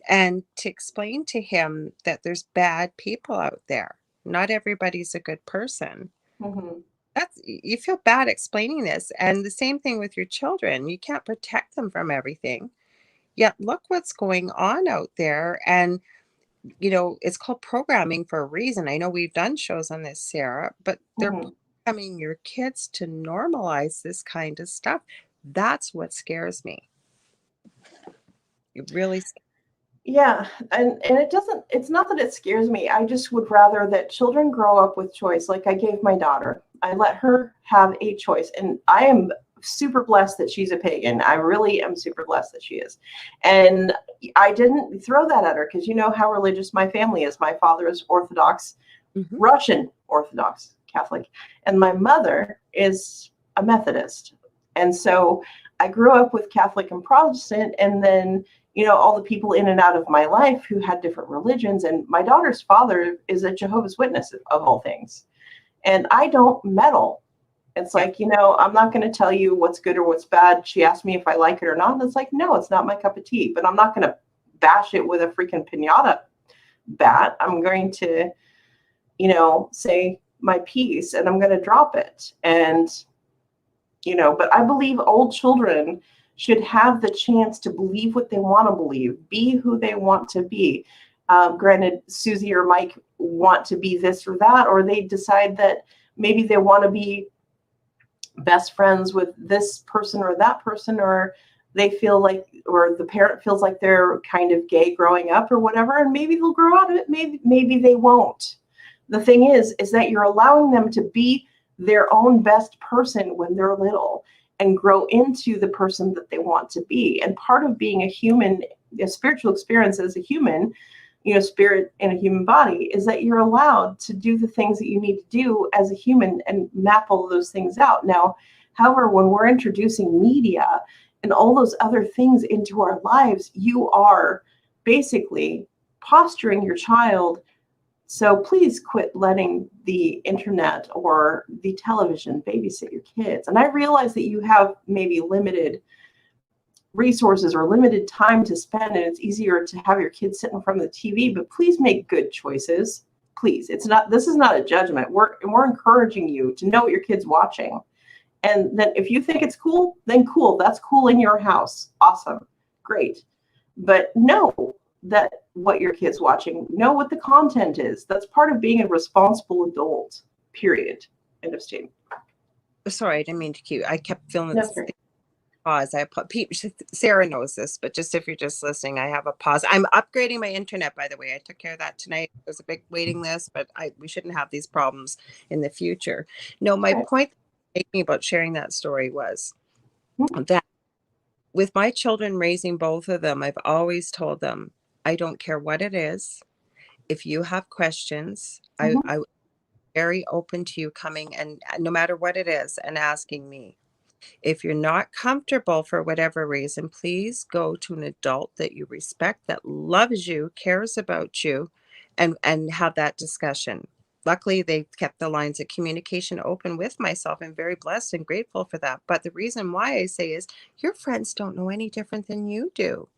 And to explain to him that there's bad people out there. Not everybody's a good person. You feel bad explaining this. And the same thing with your children. You can't protect them from everything. Yet look what's going on out there. And it's called programming for a reason. I know we've done shows on this, Sarah, but they're programming your kids to normalize this kind of stuff. That's what scares me. It really Yeah, and it's not that it scares me. I just would rather that children grow up with choice. Like I gave my daughter, I let her have a choice, and I am super blessed that she's a pagan. I really am super blessed that she is. And I didn't throw that at her because you know how religious my family is. My father is Orthodox, Mhm. Russian Orthodox Catholic, and my mother is a Methodist. And so I grew up with Catholic and Protestant, and then all the people in and out of my life who had different religions. And my daughter's father is a Jehovah's Witness of all things. And I don't meddle. It's like, I'm not going to tell you what's good or what's bad. She asked me if I like it or not. And it's like, no, it's not my cup of tea, but I'm not going to bash it with a freaking piñata bat. I'm going to, say my piece and I'm going to drop it. And, but I believe old children should have the chance to believe what they want to believe, be who they want to be. Granted, Susie or Mike want to be this or that, or they decide that maybe they want to be best friends with this person or that person, or they feel like, or the parent feels like they're kind of gay growing up or whatever, and maybe they'll grow out of it. Maybe they won't. The thing is that you're allowing them to be their own best person when they're little and grow into the person that they want to be. And part of being a human, a spiritual experience as a human, spirit in a human body, is that you're allowed to do the things that you need to do as a human and map all those things out. Now, however, when we're introducing media and all those other things into our lives, you are basically posturing your child. So please quit letting the internet or the television babysit your kids. And I realize that you have maybe limited resources or limited time to spend, and it's easier to have your kids sit in front of the TV, but please make good choices. Please. This is not a judgment. We're encouraging you to know what your kid's watching. And then if you think it's cool, then cool. That's cool in your house. Awesome. Great. But know that what your kid's watching, know what the content is. That's part of being a responsible adult, period. End of statement. sorry, I didn't mean to cue. I kept feeling That's this great. pause. Sarah knows this, but just if you're just listening, I have a pause. I'm upgrading my internet, by the way. I took care of that tonight. There's a big waiting list, but we shouldn't have these problems in the future. No, my Right. point making about sharing that story was that with my children, raising both of them, I've always told them, I don't care what it is. If you have questions, I'm very open to you coming, and no matter what it is, and asking me. If you're not comfortable for whatever reason, please go to an adult that you respect, that loves you, cares about you, and have that discussion. Luckily, they've kept the lines of communication open with myself. I'm very blessed and grateful for that. But the reason why I say is your friends don't know any different than you do.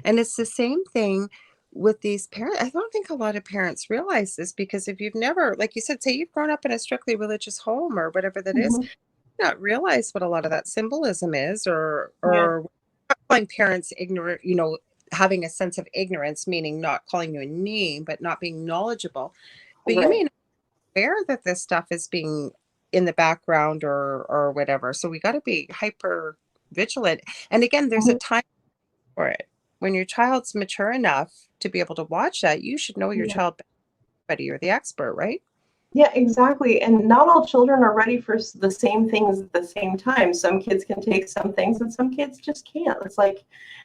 And it's the same thing with these parents. I don't think a lot of parents realize this, because if you've never, like you said, say you've grown up in a strictly religious home or whatever that is, not realize what a lot of that symbolism is, Yeah. or calling parents ignorant, having a sense of ignorance, meaning not calling you a name, but not being knowledgeable. But you may Right. not be aware that this stuff is being in the background or whatever. So we got to be hyper vigilant. And again, there's a time for it. When your child's mature enough to be able to watch that, you should know your Yeah. child better. You're the expert, right? Yeah, exactly. And not all children are ready for the same things at the same time. Some kids can take some things and some kids just can't. It's like,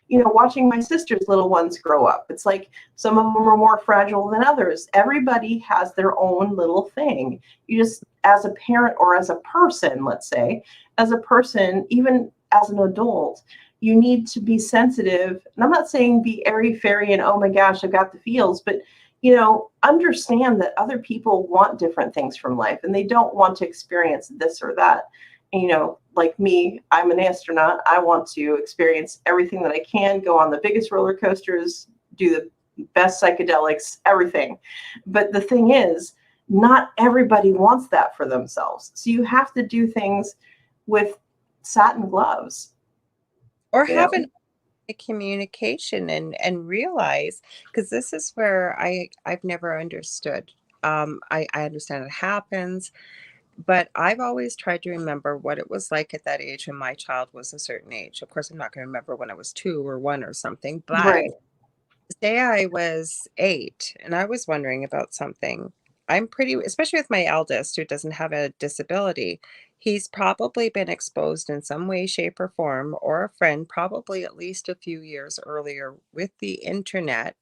watching my sister's little ones grow up. It's like some of them are more fragile than others. Everybody has their own little thing. You just, as a parent or as a person, let's say, as a person, even as an adult, you need to be sensitive. And I'm not saying be airy fairy and, oh my gosh, I've got the feels, but understand that other people want different things from life and they don't want to experience this or that. And, like me, I'm an astronaut. I want to experience everything that I can, go on the biggest roller coasters, do the best psychedelics, everything. But the thing is, not everybody wants that for themselves. So you have to do things with satin gloves. Or you know have an communication and realize, because this is where I've never understood. I understand it happens, But I've always tried to remember what it was like at that age when my child was a certain age. Of course, I'm not going to remember when I was 2 or 1 or something, but Right. say I was 8 and I was wondering about something. I'm pretty, especially with my eldest who doesn't have a disability, he's probably been exposed in some way, shape, or form, or a friend, probably at least a few years earlier with the internet.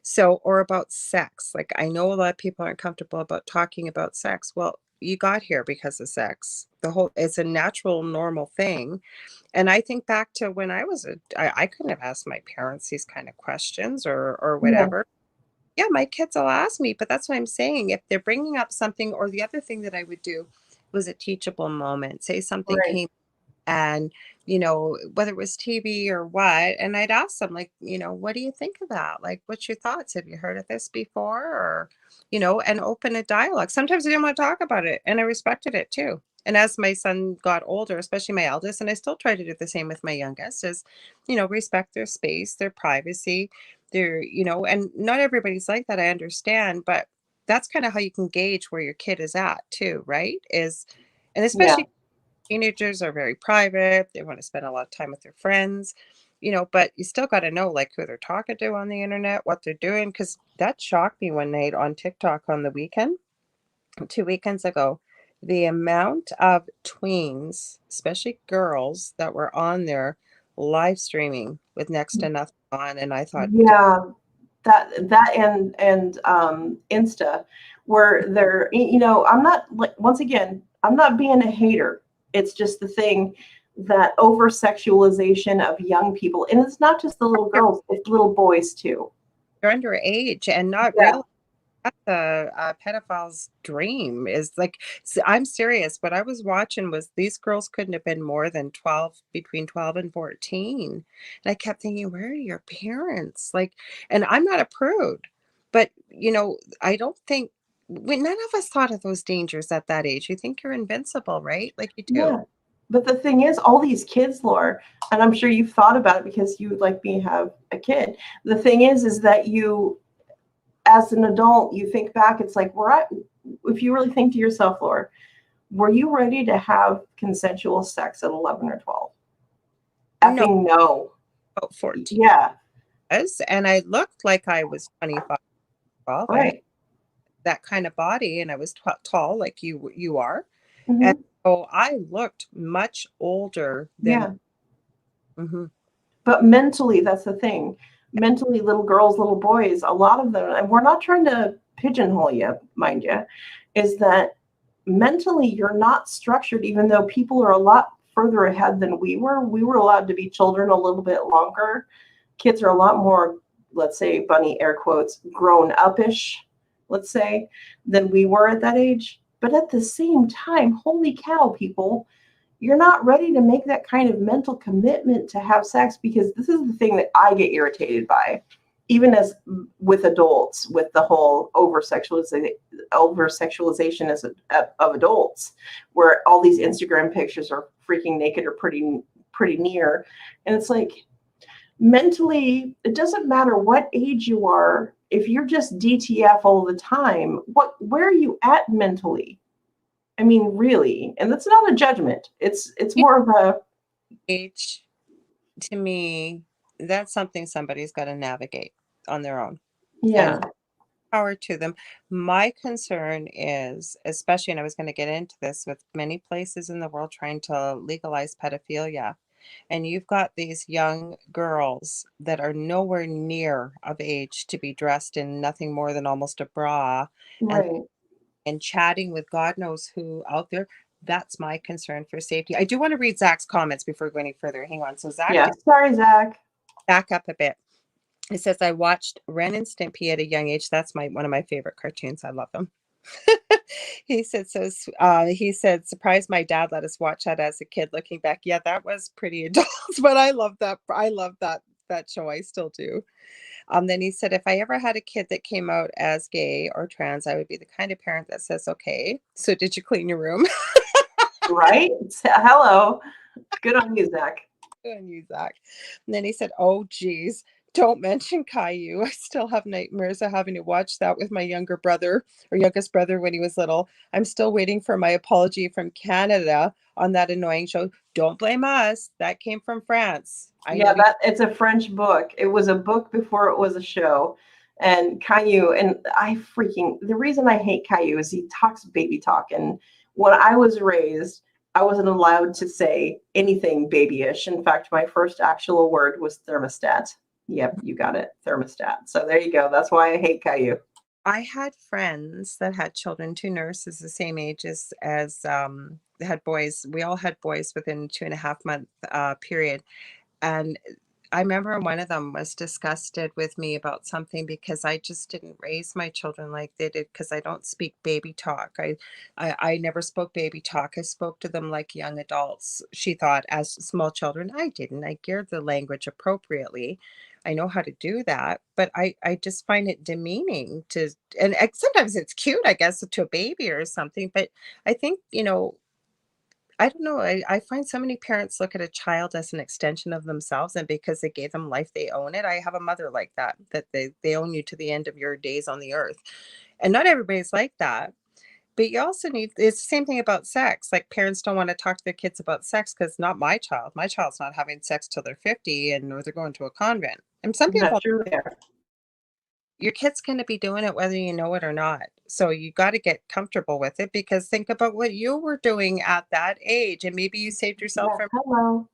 So, or about sex. Like, I know a lot of people aren't comfortable about talking about sex. Well, you got here because of sex. It's a natural, normal thing. And I think back to when I couldn't have asked my parents these kind of questions or Yeah. whatever. Yeah, my kids will ask me, but that's what I'm saying. If they're bringing up something, or the other thing that I would do was a teachable moment. Say something Right. came and, whether it was TV or what, and I'd ask them, like, what do you think of that? Like, what's your thoughts? Have you heard of this before? Or, and open a dialogue. Sometimes I didn't want to talk about it, and I respected it too. And as my son got older, especially my eldest, and I still try to do the same with my youngest, is, respect their space, their privacy, and not everybody's like that, I understand, but that's kind of how you can gauge where your kid is at too, right? And Yeah. especially teenagers are very private. They want to spend a lot of time with their friends, but you still got to know like who they're talking to on the internet, what they're doing. Cause that shocked me one night on TikTok on the weekend, 2 weekends ago, the amount of tweens, especially girls, that were on there live streaming with next to nothing on. And I thought, Yeah. That and Insta, where they're, I'm not, like, once again, I'm not being a hater. It's just the thing that over sexualization of young people, and it's not just the little girls, it's little boys too. you're underage and not Yeah. real. That's a pedophile's dream is like, I'm serious. What I was watching was these girls couldn't have been more than 12, between 12 and 14. And I kept thinking, where are your parents? Like, and I'm not a prude, but I don't think none of us thought of those dangers at that age. You think you're invincible, right? Like you Yeah. do. But the thing is, all these kids, Laura, and I'm sure you've thought about it because you, like me, have a kid. The thing is that you, as an adult, you think back, it's like, if you really think to yourself, Laura, were you ready to have consensual sex at 11 or 12? No, Effing no. about 14 Yeah. was, and I looked like I was 25, 12. I had Right. that kind of body and I was tall like you are. And Hmm. so I looked much older than. Yeah. Mhm. But mentally, that's the thing. Mentally, little girls, little boys, a lot of them, and we're not trying to pigeonhole you, mind you, is that mentally you're not structured, even though people are a lot further ahead than we were. We were allowed to be children a little bit longer. Kids are a lot more, let's say, bunny air quotes, grown up-ish, let's say, than we were at that age. But at the same time, holy cow, people, you're not ready to make that kind of mental commitment to have sex, because this is the thing that I get irritated by, even as with adults, with the whole over sexualization of adults, where all these Instagram pictures are freaking naked or pretty near. And it's like, mentally, it doesn't matter what age you are. If you're just DTF all the time, where are you at mentally? I mean, really, and that's not a judgment. It's You more of a, age to me, that's something somebody's got to navigate on their own. And yeah, power to them. My concern is, especially, and I was going to get into this with many places in the world trying to legalize pedophilia. And you've got these young girls that are nowhere near of age to be dressed in nothing more than almost a bra and right. chatting with God knows who out there. That's my concern for safety. I do want to read Zach's comments before going any further. Hang on. So Zach, Yeah. Sorry, Zach. back up a bit. It says I watched Ren and Stimpy at a young age. That's one of my favorite cartoons. I love them. He said so. He said, surprised my dad let us watch that as a kid. Looking back, yeah, that was pretty adult, but I love that. I love that show. I still do. Then he said, if I ever had a kid that came out as gay or trans, I would be the kind of parent that says, okay, so did you clean your room? Right? Hello. Good on you, Zach. And you, Zach. And then he said, oh, geez, Don't mention Caillou. I still have nightmares of having to watch that with my younger brother or youngest brother when he was little. I'm still waiting for my apology from Canada on that annoying show. Don't blame us. That came from France. I know Yeah, you. it's a French book. It was a book before it was a show. And Caillou, and the reason I hate Caillou is he talks baby talk. And when I was raised, I wasn't allowed to say anything babyish. In fact, my first actual word was thermostat. Yep, you got it, thermostat. So there you go. That's why I hate Caillou. I had friends that had children, two nurses the same age as they had boys. We all had boys within 2.5 month period. And I remember one of them was disgusted with me about something because I just didn't raise my children like they did because I don't speak baby talk. I never spoke baby talk. I spoke to them like young adults. She thought as small children. I didn't. I geared the language appropriately. I know how to do that, but I just find it demeaning to, and sometimes it's cute, I guess, to a baby or something. But I think, I don't know. I find so many parents look at a child as an extension of themselves, and because they gave them life, they own it. I have a mother like that, that they own you to the end of your days on the earth. And not everybody's like that. But you also need, it's the same thing about sex. Like parents don't want to talk to their kids about sex because not my child. My child's not having sex till they're 50 and or they're going to a convent. And some That's people, true there. your kid's going to be doing it whether you know it or not. So you got to get comfortable with it because think about what you were doing at that age and maybe you saved yourself Yeah, from, hello.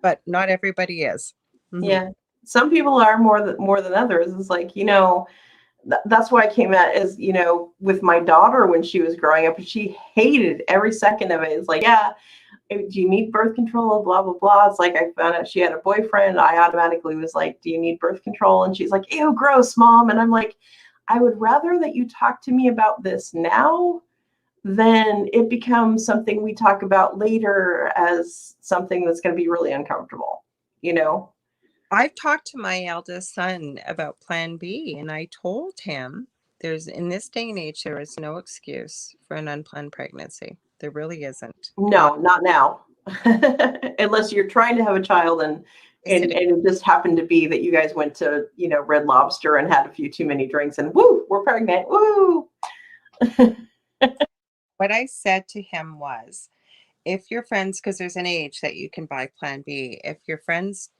but not everybody is. Mhm. Yeah. Some people are more than others. It's like, that's why I came at is, with my daughter when she was growing up, and she hated every second of it. It's like, yeah, do you need birth control? Blah, blah, blah. It's like I found out she had a boyfriend. I automatically was like, do you need birth control? And she's like, ew, gross, mom. And I'm like, I would rather that you talk to me about this now than it becomes something we talk about later as something that's going to be really uncomfortable, you know? I've talked to my eldest son about Plan B, and I told him in this day and age, there is no excuse for an unplanned pregnancy. There really isn't. No, not now. Unless you're trying to have a child and Yes, it and it just happened to be that you guys went to, Red Lobster and had a few too many drinks and woo, we're pregnant. Woo. what I said to him was, if your friends, because there's an age that you can buy Plan B, if your friends,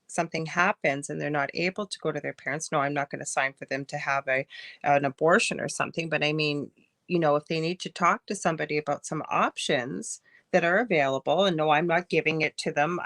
something happens and they're not able to go to their parents, no, I'm not going to sign for them to have an abortion or something. But I mean, if they need to talk to somebody about some options that are available, and no, I'm not giving it to them.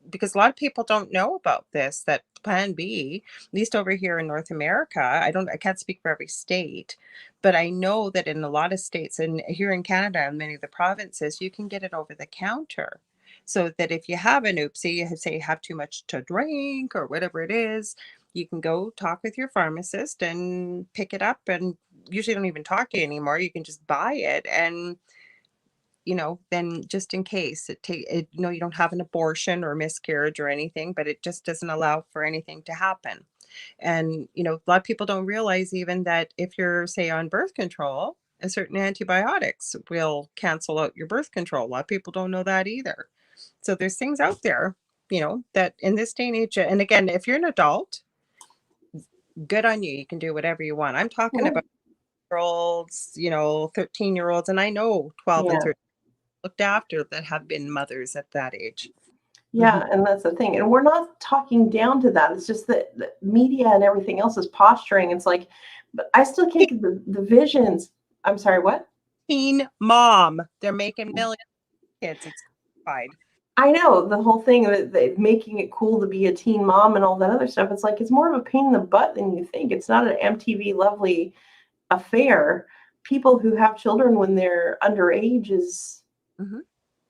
Because a lot of people don't know about this, that Plan B, at least over here in North America, I can't speak for every state, but I know that in a lot of states and here in Canada and many of the provinces, you can get it over the counter. So that if you have an oopsie, you say you have too much to drink or whatever it is, you can go talk with your pharmacist and pick it up, and usually don't even talk to you anymore. You can just buy it, and then just in case you don't have an abortion or miscarriage or anything, but it just doesn't allow for anything to happen. And, a lot of people don't realize even that if you're, say, on birth control, a certain antibiotics will cancel out your birth control. A lot of people don't know that either. So there's things out there, that in this day and age, and again, if you're an adult, good on you. You can do whatever you want. I'm talking Yeah. about year olds, 13-year-olds, and I know 12 and Yeah. 13 looked after that have been mothers at that age. Mhm. Yeah, and that's the thing. And we're not talking down to that. It's just that the media and everything else is posturing. It's like, but I still can't get the visions. I'm sorry, what? Teen mom. They're making millions of kids. It's classified. I know the whole thing that making it cool to be a teen mom and all that other stuff. It's like it's more of a pain in the butt than you think. It's not an MTV lovely affair. People who have children when they're underage Mhm.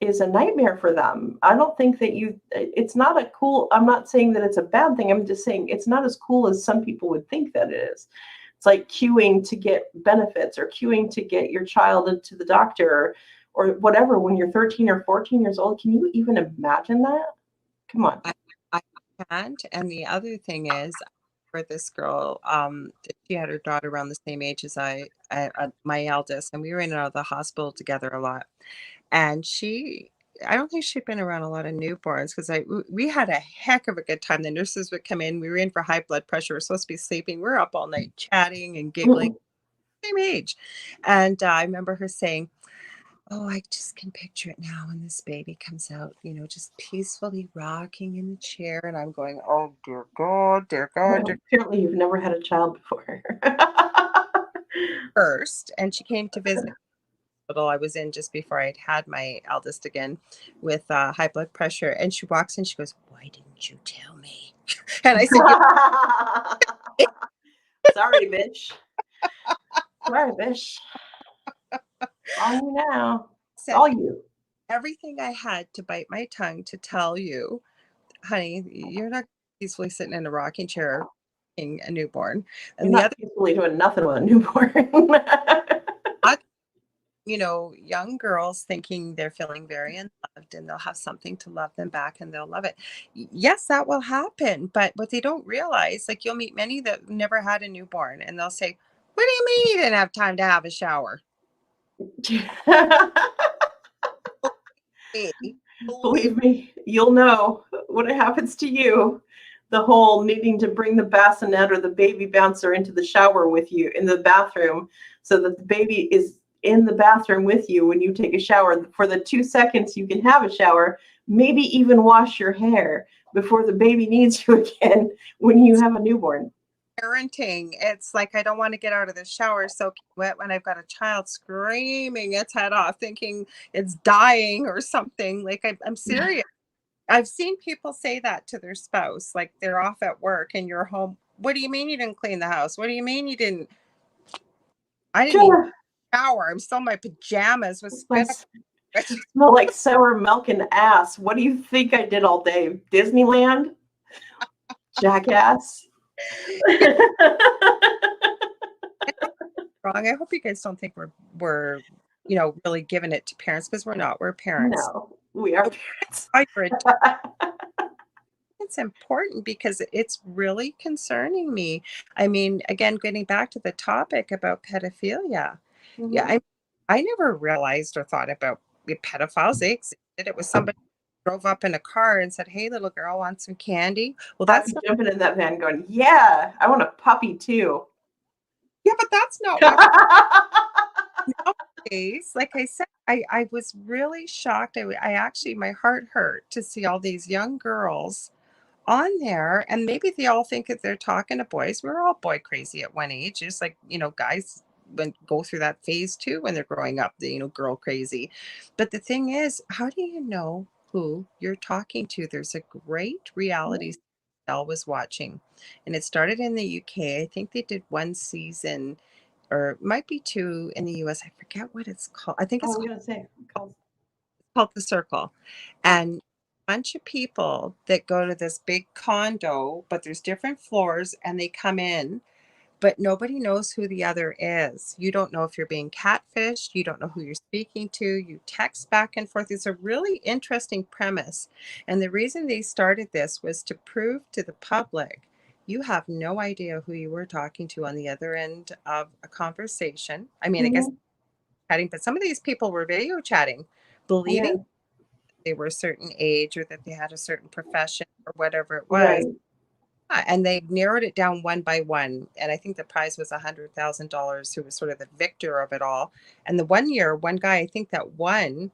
is a nightmare for them. I don't think that it's not a cool, I'm not saying that it's a bad thing. I'm just saying it's not as cool as some people would think that it is. It's like queuing to get benefits or queuing to get your child into the doctor or whatever when you're 13 or 14 years old. Can you even imagine that? Come on. I, I can't. And the other thing is, for this girl, she had her daughter around the same age as my eldest, and we were in and out of the hospital together a lot. And she I don't think she'd been around a lot of newborns because we had a heck of a good time. The nurses would come in. We were in for high blood pressure. We're supposed to be sleeping. We're up all night chatting and giggling. Same age. And I remember her saying, "Oh, I just can picture it now when this baby comes out, just peacefully rocking in the chair." And I'm going, "Oh, dear God, dear God, Well, dear." apparently you've never had a child before. First, and she came to visit the hospital I was in just before I'd had my eldest again with high blood pressure. And she walks in, she goes, "Why didn't you tell me?" And I said, Sorry, bitch. Sorry, bitch. All you now. said All you. everything I had to bite my tongue to tell you, honey, you're not peacefully sitting in a rocking chair being a newborn. You're And the not other, peacefully doing nothing with a newborn. young girls thinking they're feeling very unloved and they'll have something to love them back and they'll love it. Yes, that will happen. But what they don't realize, like you'll meet many that never had a newborn and they'll say, "What do you mean you didn't have time to have a shower?" Hey, believe Believe me, you'll know when it happens to you. The whole needing to bring the bassinet or the baby bouncer into the shower with you in the bathroom so that the baby is in the bathroom with you when you take a shower for the 2 seconds you can have a shower, maybe even wash your hair before the baby needs you again when you have a newborn. parenting. It's like I don't want to get out of the shower soaking wet when I've got a child screaming its head off, thinking it's dying or something. Like I'm serious. I've seen people say that to their spouse, like they're off at work and you're home. What do you mean you didn't clean the house? What do you mean you didn't? I didn't even shower. I'm still in my pajamas with I spit. smell like sour milk and ass. What do you think I did all day? Disneyland? Jackass? Wrong. I hope you guys don't think we're really giving it to parents because we're not. We're parents. No, we are parents. It's important because it's really concerning me. I mean, again, getting back to the topic about pedophilia. Yeah, Mhm. I never realized or thought about pedophiles. They existed. It was somebody who drove up in a car and said, "Hey, little girl, want some candy?" Well, I'd that's be not. jumping in that van going, yeah, I want a puppy too. Yeah, but that's not what nowadays. Like I said, I was really shocked. I actually, my heart hurt to see all these young girls on there, and maybe they all think that they're talking to boys. We're all boy crazy at one age, just like guys go through that phase too when they're growing up, the girl crazy. But the thing is, how do you know who you're talking to? There's a great reality I was watching, and it started in the UK. I think they did one season, or it might be two in the US. I forget what it's called. I think I it's was gonna say, called The Circle. And a bunch of people that go to this big condo, but there's different floors and they come in, but nobody knows who the other is. You don't know if you're being catfished. You don't know who you're speaking to. You text back and forth. It's a really interesting premise. And the reason they started this was to prove to the public you have no idea who you were talking to on the other end of a conversation. I mean, I guess mhm, chatting, but some of these people were video chatting, believing yeah, they were a certain age or that they had a certain profession or whatever it was. right. And they narrowed it down one by one. And I think the prize was $100,000, who was sort of the victor of it all. And the one year, one guy, I think that won,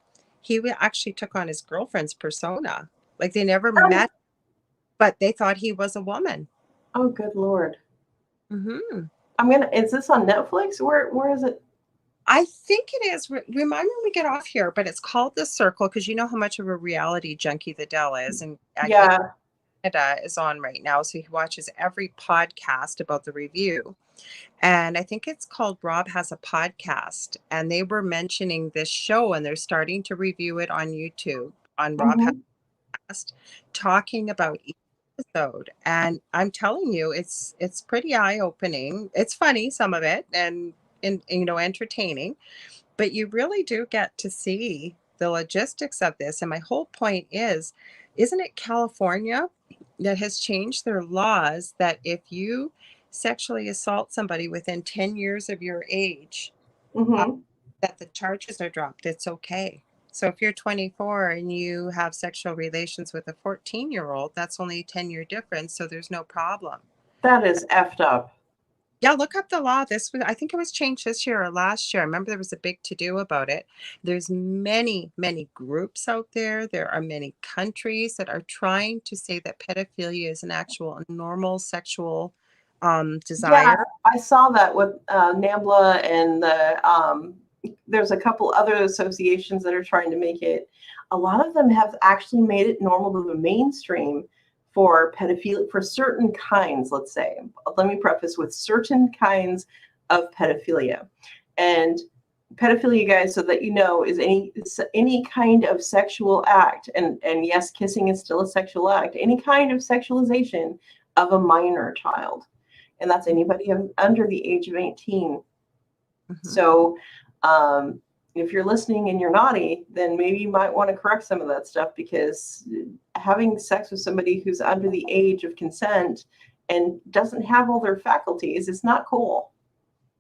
actually took on his girlfriend's persona. Like they never Oh, met, but they thought he was a woman. oh, good Lord. Hmm. Is this on Netflix? Where is it? I think it is. Remind me when we get off here, but it's called The Circle because you know how much of a reality junkie the Dell is. And Yeah. Canada is on right now. So he watches every podcast about the review. And I think it's called Rob Has a Podcast. And they were mentioning this show and they're starting to review it on YouTube on Rob Has Mhm. a Podcast, talking about each episode. And I'm telling you, it's pretty eye-opening. It's funny, some of it, and entertaining, but you really do get to see the logistics of this. And my whole point is, isn't it California that has changed their laws that if you sexually assault somebody within 10 years of your age, uh, Mhm. that the charges are dropped? It's okay. So if you're 24 and you have sexual relations with a 14-year-old, that's only a 10-year difference, so there's no problem. That is effed up. Yeah, look up the law. I think it was changed this year or last year. I remember there was a big to-do about it. There's many, many groups out there. There are many countries that are trying to say that pedophilia is an actual normal sexual Yeah, desire. I saw that with NAMBLA and there's a couple other associations that are trying to make it. A lot of them have actually made it normal to the mainstream for pedophilia, for certain kinds, let's say. Let me preface with certain kinds of pedophilia. And pedophilia, guys, so that you know, is any kind of sexual act, and yes, kissing is still a sexual act, any kind of sexualization of a minor child. And that's anybody under the age of 18. Mhm. So if you're listening and you're naughty, then maybe you might want to correct some of that stuff, because having sex with somebody who's under the age of consent and doesn't have all their faculties is not cool.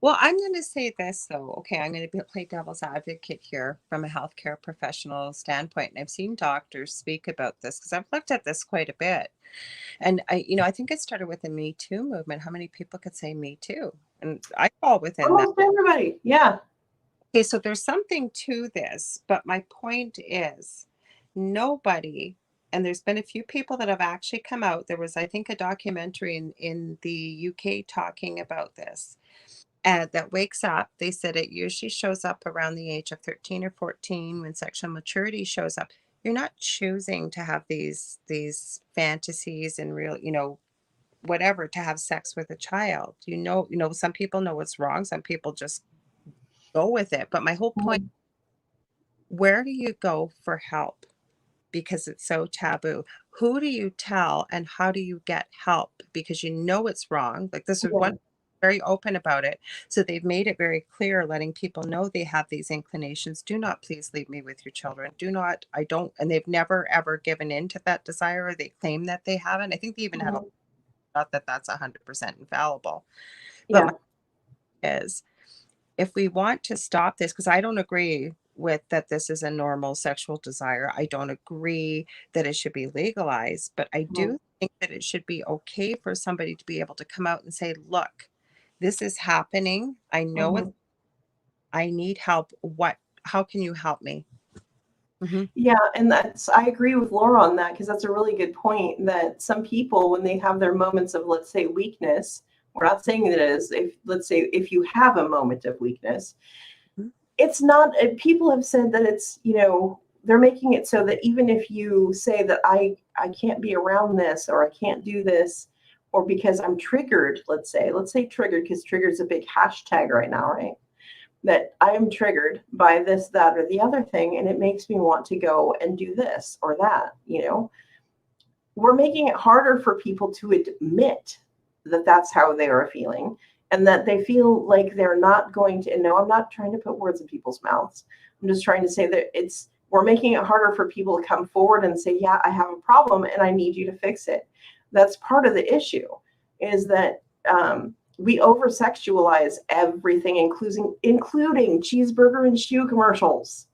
Well, I'm going to say this, though. Okay, I'm going to play devil's advocate here from a healthcare professional standpoint. And I've seen doctors speak about this because I've looked at this quite a bit. And I think it started with the Me Too movement. How many people could say Me Too? And I fall within that. Almost everybody, yeah. Okay, so there's something to this, but my point is nobody, and there's been a few people that have actually come out. There was, I think, a documentary in the UK talking about this. That wakes up. They said it usually shows up around the age of 13 or 14 when sexual maturity shows up. You're not choosing to have these fantasies and real, whatever, to have sex with a child. Some people know what's wrong. Some people just go with it. But my whole point, where do you go for help? Because it's so taboo. Who do you tell and how do you get help? Because it's wrong. Like, this is one very open about it. So they've made it very clear, letting people know they have these inclinations. Do not please leave me with your children. Do not, I don't, and they've never ever given in to that desire. Or they claim that they haven't. I think they even had a thought that that's 100% infallible. But Yeah. my is, if we want to stop this, because I don't agree with that this is a normal sexual desire. I don't agree that it should be legalized, but I do think that it should be okay for somebody to be able to come out and say, look, this is happening. I know it. I need help. How can you help me? Yeah, and I agree with Laura on that, because that's a really good point, that some people, when they have their moments of, let's say, weakness, we're not saying that it is, let's say if you have a moment of weakness, it's not, people have said that it's, they're making it so that even if you say that I can't be around this, or I can't do this, or because I'm triggered, let's say triggered, because triggered is a big hashtag right now, right? That I am triggered by this, that, or the other thing, and it makes me want to go and do this or that. We're making it harder for people to admit that that's how they are feeling, and that they feel like they're not going to. And no, I'm not trying to put words in people's mouths. I'm just trying to say that we're making it harder for people to come forward and say, yeah, I have a problem and I need you to fix it. That's part of the issue, is that we over-sexualize everything, including cheeseburger and shoe commercials.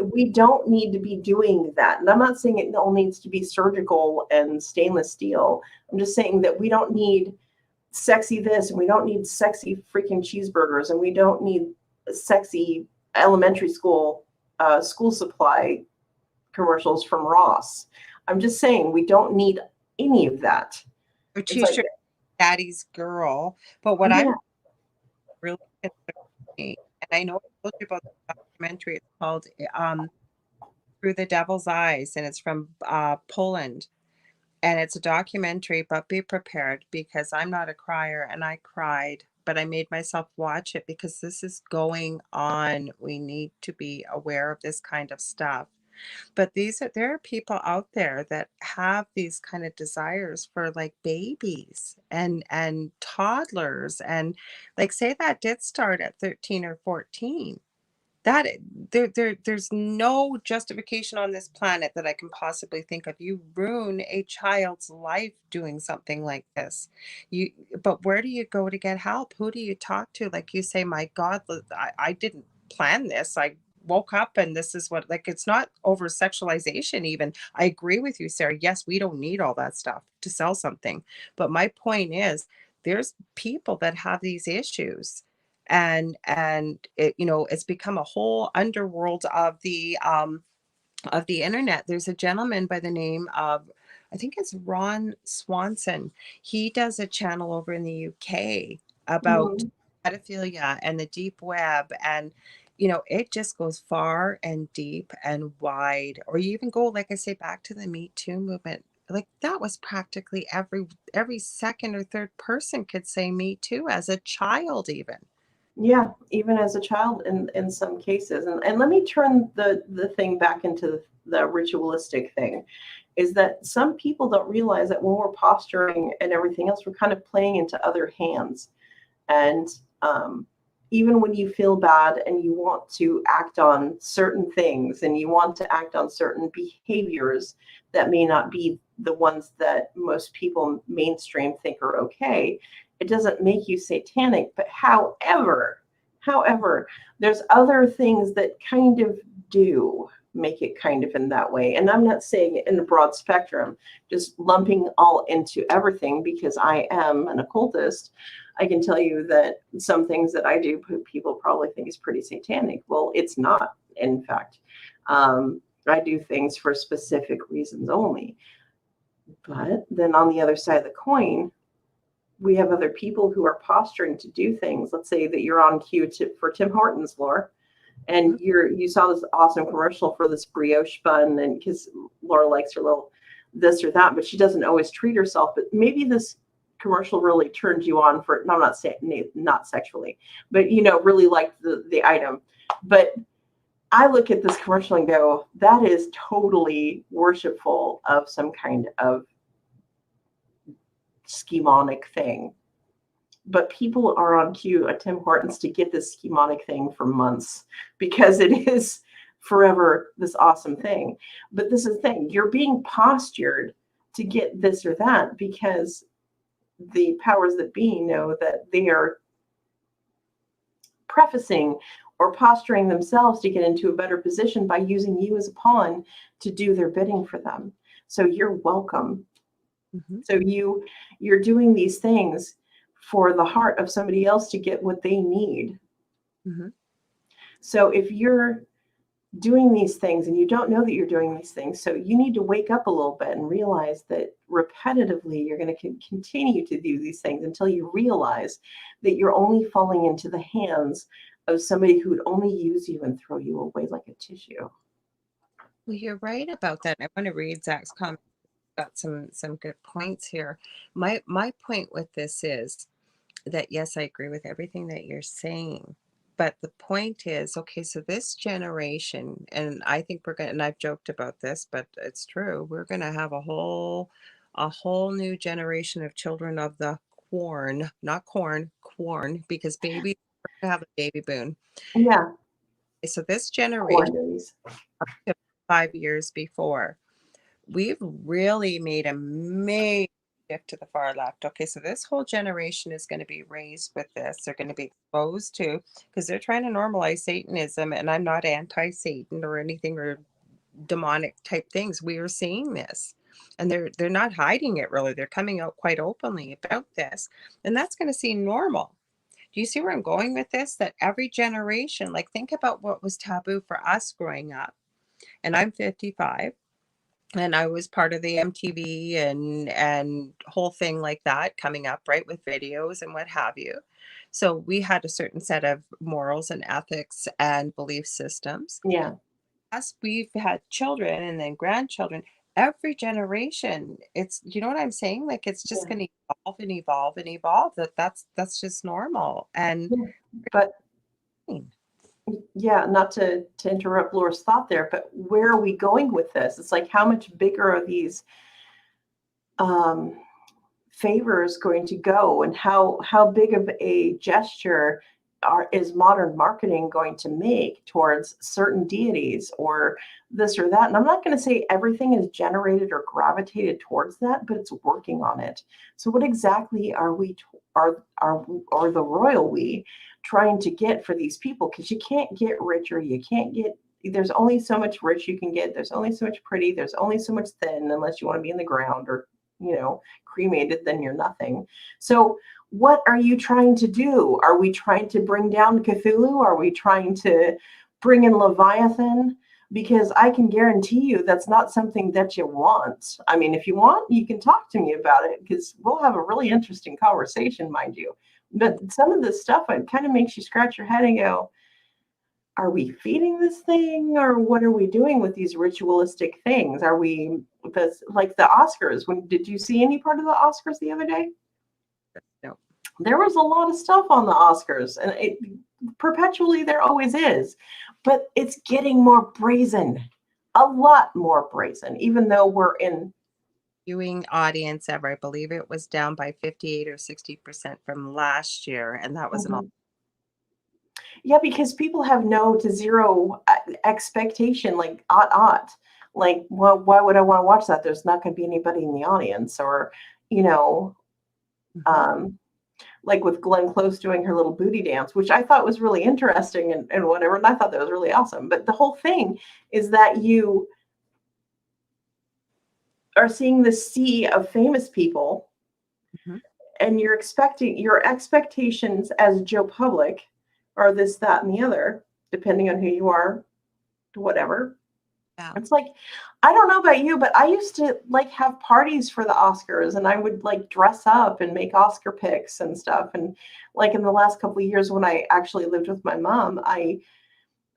We don't need to be doing that. And I'm not saying it all needs to be surgical and stainless steel. I'm just saying that we don't need sexy this, and we don't need sexy freaking cheeseburgers, and we don't need sexy elementary school supply commercials from Ross. I'm just saying we don't need any of that. Or t-shirt, daddy's girl. But what I'm really concerned, and I know I told you about the documentary, it's called Through the Devil's Eyes, and it's from Poland. And it's a documentary, but be prepared, because I'm not a crier and I cried, but I made myself watch it because this is going on. We need to be aware of this kind of stuff. But there are people out there that have these kind of desires for, like, babies and toddlers, and, like, say that did start at 13 or 14. That there's no justification on this planet that I can possibly think of. You ruin a child's life doing something like this. But where do you go to get help? Who do you talk to? Like you say, my God, I didn't plan this. I woke up and this is what, like, it's not over sexualization even. I agree with you, Sarah. Yes, we don't need all that stuff to sell something. But my point is there's people that have these issues, and it, you know, it's become a whole underworld of the internet. There's a gentleman by the name of, I think it's Ron Swanson. He does a channel over in the UK about Mhm. pedophilia and the deep web. And, you know, it just goes far and deep and wide. Or you even go, like I say, back to the Me Too movement. Like that was practically every second or third person could say Me Too as a child, even. Yeah, even as a child in some cases. And let me turn the thing back into the ritualistic thing, is that some people don't realize that when we're posturing and everything else, we're kind of playing into other hands. And even when you feel bad and you want to act on certain things and you want to act on certain behaviors that may not be the ones that most people mainstream think are okay, it doesn't make you satanic. But however, there's other things that kind of do make it kind of in that way. And I'm not saying in a broad spectrum, just lumping all into everything, because I am an occultist. I can tell you that some things that I do, people probably think is pretty satanic. Well, it's not, in fact. I do things for specific reasons only. But then on the other side of the coin, we have other people who are posturing to do things. Let's say that you're on cue for Tim Hortons, Laura, and you saw this awesome commercial for this brioche bun, and because Laura likes her little this or that, but she doesn't always treat herself. But maybe this commercial really turned you on for, no, I'm not saying not sexually, but you know, really liked the item. But I look at this commercial and go, that is totally worshipful of some kind of schemonic thing. But people are on cue at Tim Hortons to get this schemonic thing for months because it is forever this awesome thing. But this is the thing, you're being postured to get this or that because the powers that be know that they are prefacing or posturing themselves to get into a better position by using you as a pawn to do their bidding for them. So you're welcome. Mm-hmm. So you're doing these things for the heart of somebody else to get what they need. Mm-hmm. So if you're doing these things and you don't know that you're doing these things, so you need to wake up a little bit and realize that repetitively you're going to continue to do these things until you realize that you're only falling into the hands of somebody who would only use you and throw you away like a tissue. Well, you're right about that. I want to read Zach's comment. Got some good points here. My point with this is that, yes, I agree with everything that you're saying. But the point is, okay, so this generation, and I think we're going to, and I've joked about this, but it's true, we're going to have a whole new generation of children of the corn, not corn, because babies have a baby boom. Yeah. So this generation, 5 years before, we've really made a major shift to the far left. Okay, so this whole generation is going to be raised with this. They're going to be exposed to, because they're trying to normalize Satanism, and I'm not anti-Satan or anything or demonic type things. We are seeing this, and they're not hiding it really. They're coming out quite openly about this, and that's going to seem normal. Do you see where I'm going with this? That every generation, like, think about what was taboo for us growing up, and I'm 55. And I was part of the MTV and whole thing like that coming up, right, with videos and what have you. So we had a certain set of morals and ethics and belief systems. Yeah. As we've had children and then grandchildren, every generation, it's, you know what I'm saying? Like, it's just going to evolve and evolve and evolve. That's just normal. And but yeah, not to interrupt Laura's thought there, but where are we going with this? It's like, how much bigger are these favors going to go, and how big of a gesture is modern marketing going to make towards certain deities or this or that? And I'm not going to say everything is generated or gravitated towards that, but it's working on it. So what exactly are the royal we trying to get for these people? Because you can't get richer, you can't get, there's only so much rich you can get, there's only so much pretty, there's only so much thin, unless you want to be in the ground or, cremated, then you're nothing. So what are you trying to do? Are we trying to bring down Cthulhu? Are we trying to bring in Leviathan? Because I can guarantee you that's not something that you want. I mean, if you want, you can talk to me about it, because we'll have a really interesting conversation, mind you. But some of this stuff, it kind of makes you scratch your head and go, are we feeding this thing, or what are we doing with these ritualistic things? Are we, like the Oscars? Did you see any part of the Oscars the other day? No. There was a lot of stuff on the Oscars, and perpetually there always is, but it's getting more brazen, a lot more brazen, even though we're in Viewing audience ever. I believe it was down by 58 or 60% from last year, and that was an all. Yeah, because people have no to zero expectation, like like, well, why would I want to watch that? There's not going to be anybody in the audience, or like with Glenn Close doing her little booty dance, which I thought was really interesting and whatever, and I thought that was really awesome. But the whole thing is that you are seeing the sea of famous people, and your expectations as Joe Public are this, that, and the other, depending on who you are, whatever. Yeah. It's like, I don't know about you, but I used to like have parties for the Oscars, and I would like dress up and make Oscar picks and stuff. And like in the last couple of years when I actually lived with my mom, I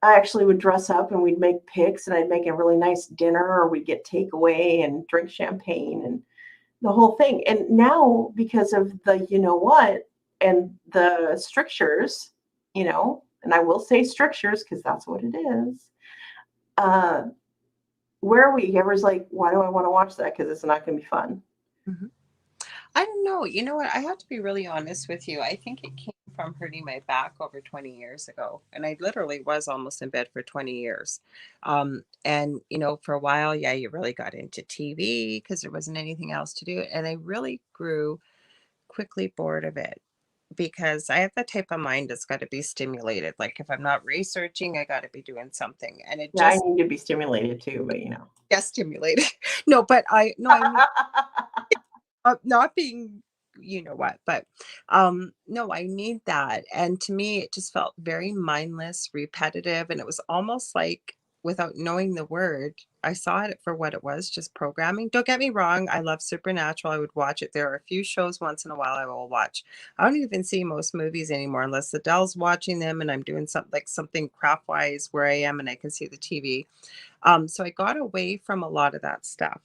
actually would dress up and we'd make picks, and I'd make a really nice dinner, or we'd get takeaway and drink champagne and the whole thing. And now, because of the, what, and the strictures, and I will say strictures because that's what it is. Where are we? Everyone's like, why do I want to watch that? Because it's not going to be fun. I don't know. You know what? I have to be really honest with you. I think it came from hurting my back over 20 years ago. And I literally was almost in bed for 20 years. And, for a while, yeah, you really got into TV because there wasn't anything else to do. And I really grew quickly bored of it, because I have that type of mind that's got to be stimulated. Like if I'm not researching, I got to be doing something. And it Yeah, I just need to be stimulated too, but gets stimulated. No, but I mean, not being what, but no, I need that. And to me it just felt very mindless, repetitive, and it was almost like, without knowing the word, I saw it for what it was, just programming. Don't get me wrong, I love Supernatural, I would watch it. There are a few shows once in a while I will watch. I don't even see most movies anymore unless Adele's watching them and I'm doing something craft wise where I am and I can see the TV. So I got away from a lot of that stuff.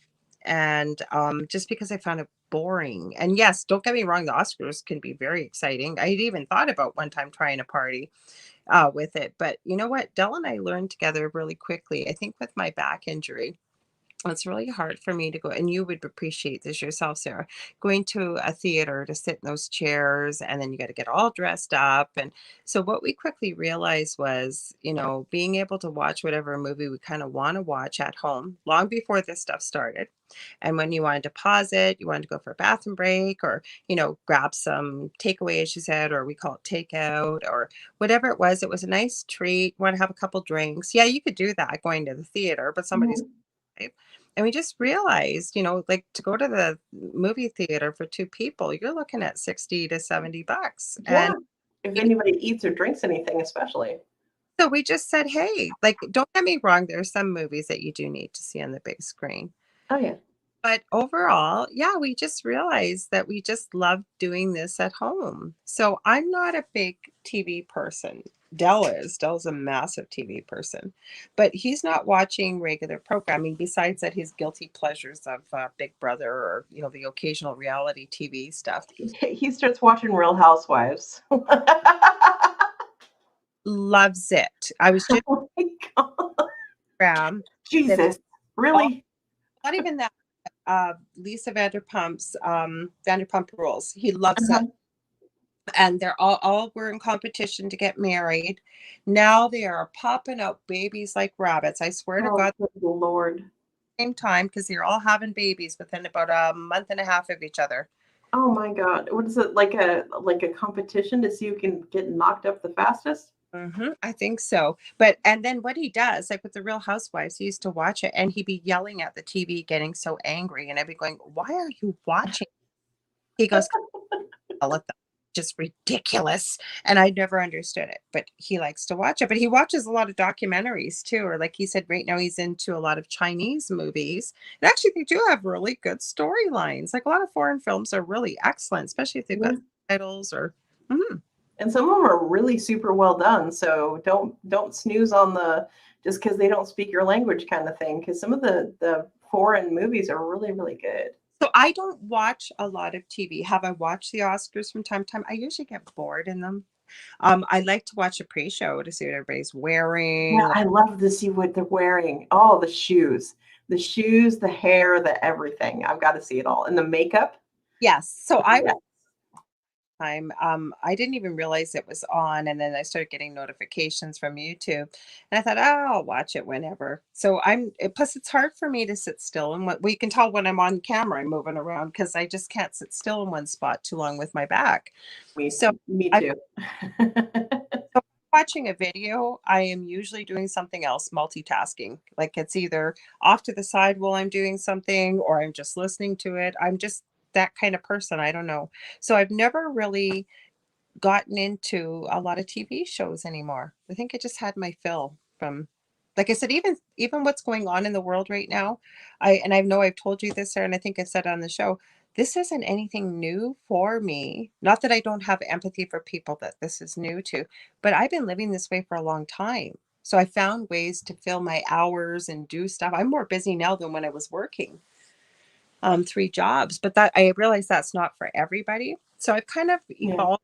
And just because I found it boring. And yes, don't get me wrong, the Oscars can be very exciting. I had even thought about one time trying a party with it. But you know what? Dell and I learned together really quickly. I think with my back injury, it's really hard for me to go, and you would appreciate this yourself, Sarah, going to a theater to sit in those chairs, and then you got to get all dressed up. And so what we quickly realized was, being able to watch whatever movie we kind of want to watch at home long before this stuff started. And when you wanted to pause it, you wanted to go for a bathroom break, or, grab some takeaway, as you said, or we call it takeout, or whatever it was a nice treat. Want to have a couple drinks. Yeah, you could do that going to the theater, but somebody's and we just realized, like to go to the movie theater for two people, you're looking at 60 to $70. Yeah, And if you know, anybody eats or drinks anything, especially. so we just said, hey, like, don't get me wrong, there are some movies that you do need to see on the big screen. Oh yeah. But overall, yeah, we just realized that we just love doing this at home. So I'm not a big TV person. Dell is. Dell's a massive TV person, but he's not watching regular programming besides that his guilty pleasures of Big Brother, or, the occasional reality TV stuff. He starts watching Real Housewives. Loves it. I was just Oh my God. that Jesus, really? not even that. Lisa Vanderpump's Vanderpump Rules. He loves Uh-huh. that. and they're all were in competition to get married. Now they are popping out babies like rabbits. I swear to Oh, God, good Lord. same time because they're all having babies within about a month and a half of each other. Oh my God. What is it, like a competition to see who can get knocked up the fastest? I think so. But and then what he does, like with the Real Housewives, he used to watch it and he'd be yelling at the TV, getting so angry, and I'd be going, "Why are you watching?" He goes, "All of them, just ridiculous," and I never understood it. But he likes to watch it. But he watches a lot of documentaries too, or like he said, right now he's into a lot of Chinese movies. And actually, they do have really good storylines. Like a lot of foreign films are really excellent, especially if they've got Yeah. titles or. Mhm. And some of them are really super well done. So don't snooze on the just because they don't speak your language kind of thing. Because some of the foreign movies are really, really good. So I don't watch a lot of TV. Have I watched the Oscars from time to time? I usually get bored in them. I like to watch a pre-show to see what everybody's Yeah, wearing. I love to see what they're wearing. Oh, the shoes, the hair, the everything. I've got to see it all. And the makeup. Yes. So I Yeah. time. I didn't even realize it was on, and then I started getting notifications from YouTube, and I thought, oh, I'll watch it whenever. So plus it's hard for me to sit still, and what we can tell when I'm on camera, I'm moving around because I just can't sit still in one spot too long with my back. Me, So me I'm too. watching a video. I am usually doing something else, multitasking. Like it's either off to the side while I'm doing something, or I'm just listening to it. I'm just that kind of person. I don't know. So I've never really gotten into a lot of TV shows anymore. I think I just had my fill from, like I said, even what's going on in the world right now. I know I've told you this, Sarah, and I think I've said it on the show. This isn't anything new for me. Not that I don't have empathy for people that this is new to, but I've been living this way for a long time. So I found ways to fill my hours and do stuff. I'm more busy now than when I was working 3 jobs, but that I realize that's not for everybody. So I've kind of Yeah. evolved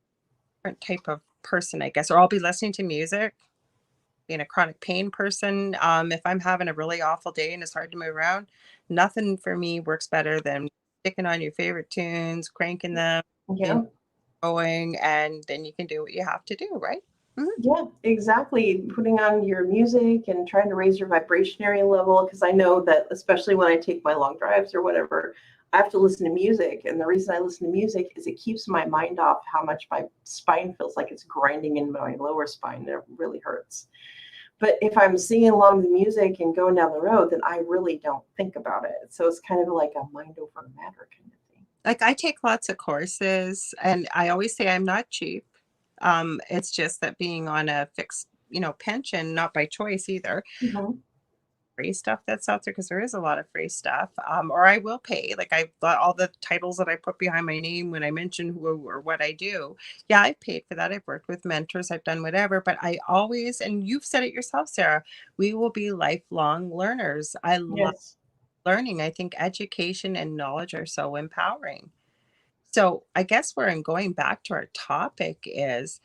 different type of person, I guess, or I'll be listening to music, being a chronic pain person. If I'm having a really awful day and it's hard to move around, nothing for me works better than sticking on your favorite tunes, cranking them and Yeah. going, and then you can do what you have to do, right? Mhm. Yeah, exactly. Putting on your music and trying to raise your vibrationary level. Because I know that, especially when I take my long drives or whatever, I have to listen to music. And the reason I listen to music is it keeps my mind off how much my spine feels like it's grinding in my lower spine. It really hurts. But if I'm singing along the music and going down the road, then I really don't think about it. So it's kind of like a mind over matter kind of thing. Like I take lots of courses, and I always say I'm not cheap. It's just that being on a fixed, pension, not by choice either, Mhm. free stuff that's out there because there is a lot of free stuff. Or I will pay. Like I got all the titles that I put behind my name when I mention who or what I do. Yeah, I've paid for that. I've worked with mentors. I've done whatever. But I always, and you've said it yourself, Sarah, we will be lifelong learners. I love Yes. learning. I think education and knowledge are so empowering. So I guess where I'm going back to our topic is,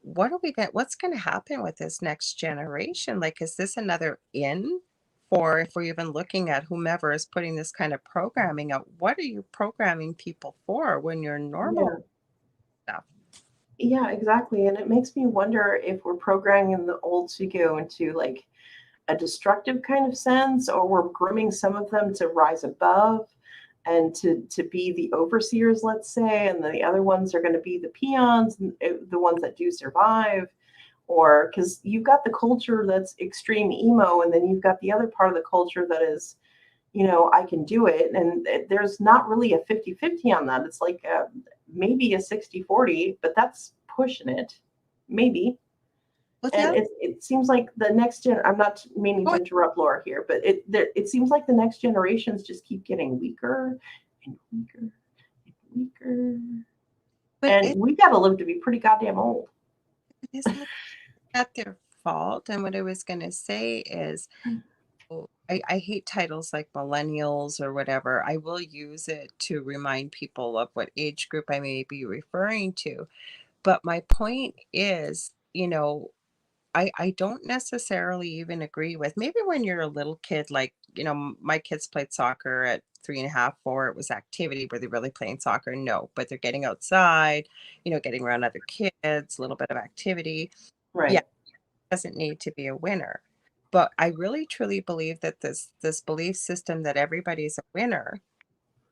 what's going to happen with this next generation? Like, is this another in? Or if we're even looking at whomever is putting this kind of programming out, what are you programming people for when you're normal Yeah. stuff? Yeah, exactly. And it makes me wonder if we're programming the old to go into like a destructive kind of sense, or we're grooming some of them to rise above and to be the overseers, let's say, and the other ones are going to be the peons, the ones that do survive. Or because you've got the culture that's extreme emo, and then you've got the other part of the culture that is, I can do it. And there's not really a 50-50 on that. It's like maybe a 60-40, but that's pushing it, maybe. Well, the And other, it seems like the next gen. I'm not meaning oh, to interrupt Laura here, but it seems like the next generations just keep getting weaker and weaker and weaker, but and we got to live to be pretty goddamn old. it's not their fault. And what I was going to say is, I hate titles like millennials or whatever. I will use it to remind people of what age group I may be referring to. But my point is, I don't necessarily even agree with, maybe when you're a little kid, like, my kids played soccer at 3.5, 4, it was activity. Were they really playing soccer? No, but they're getting outside, getting around other kids, a little bit of activity. Yeah, Right. doesn't need to be a winner. But I really truly believe that this belief system that everybody's a winner,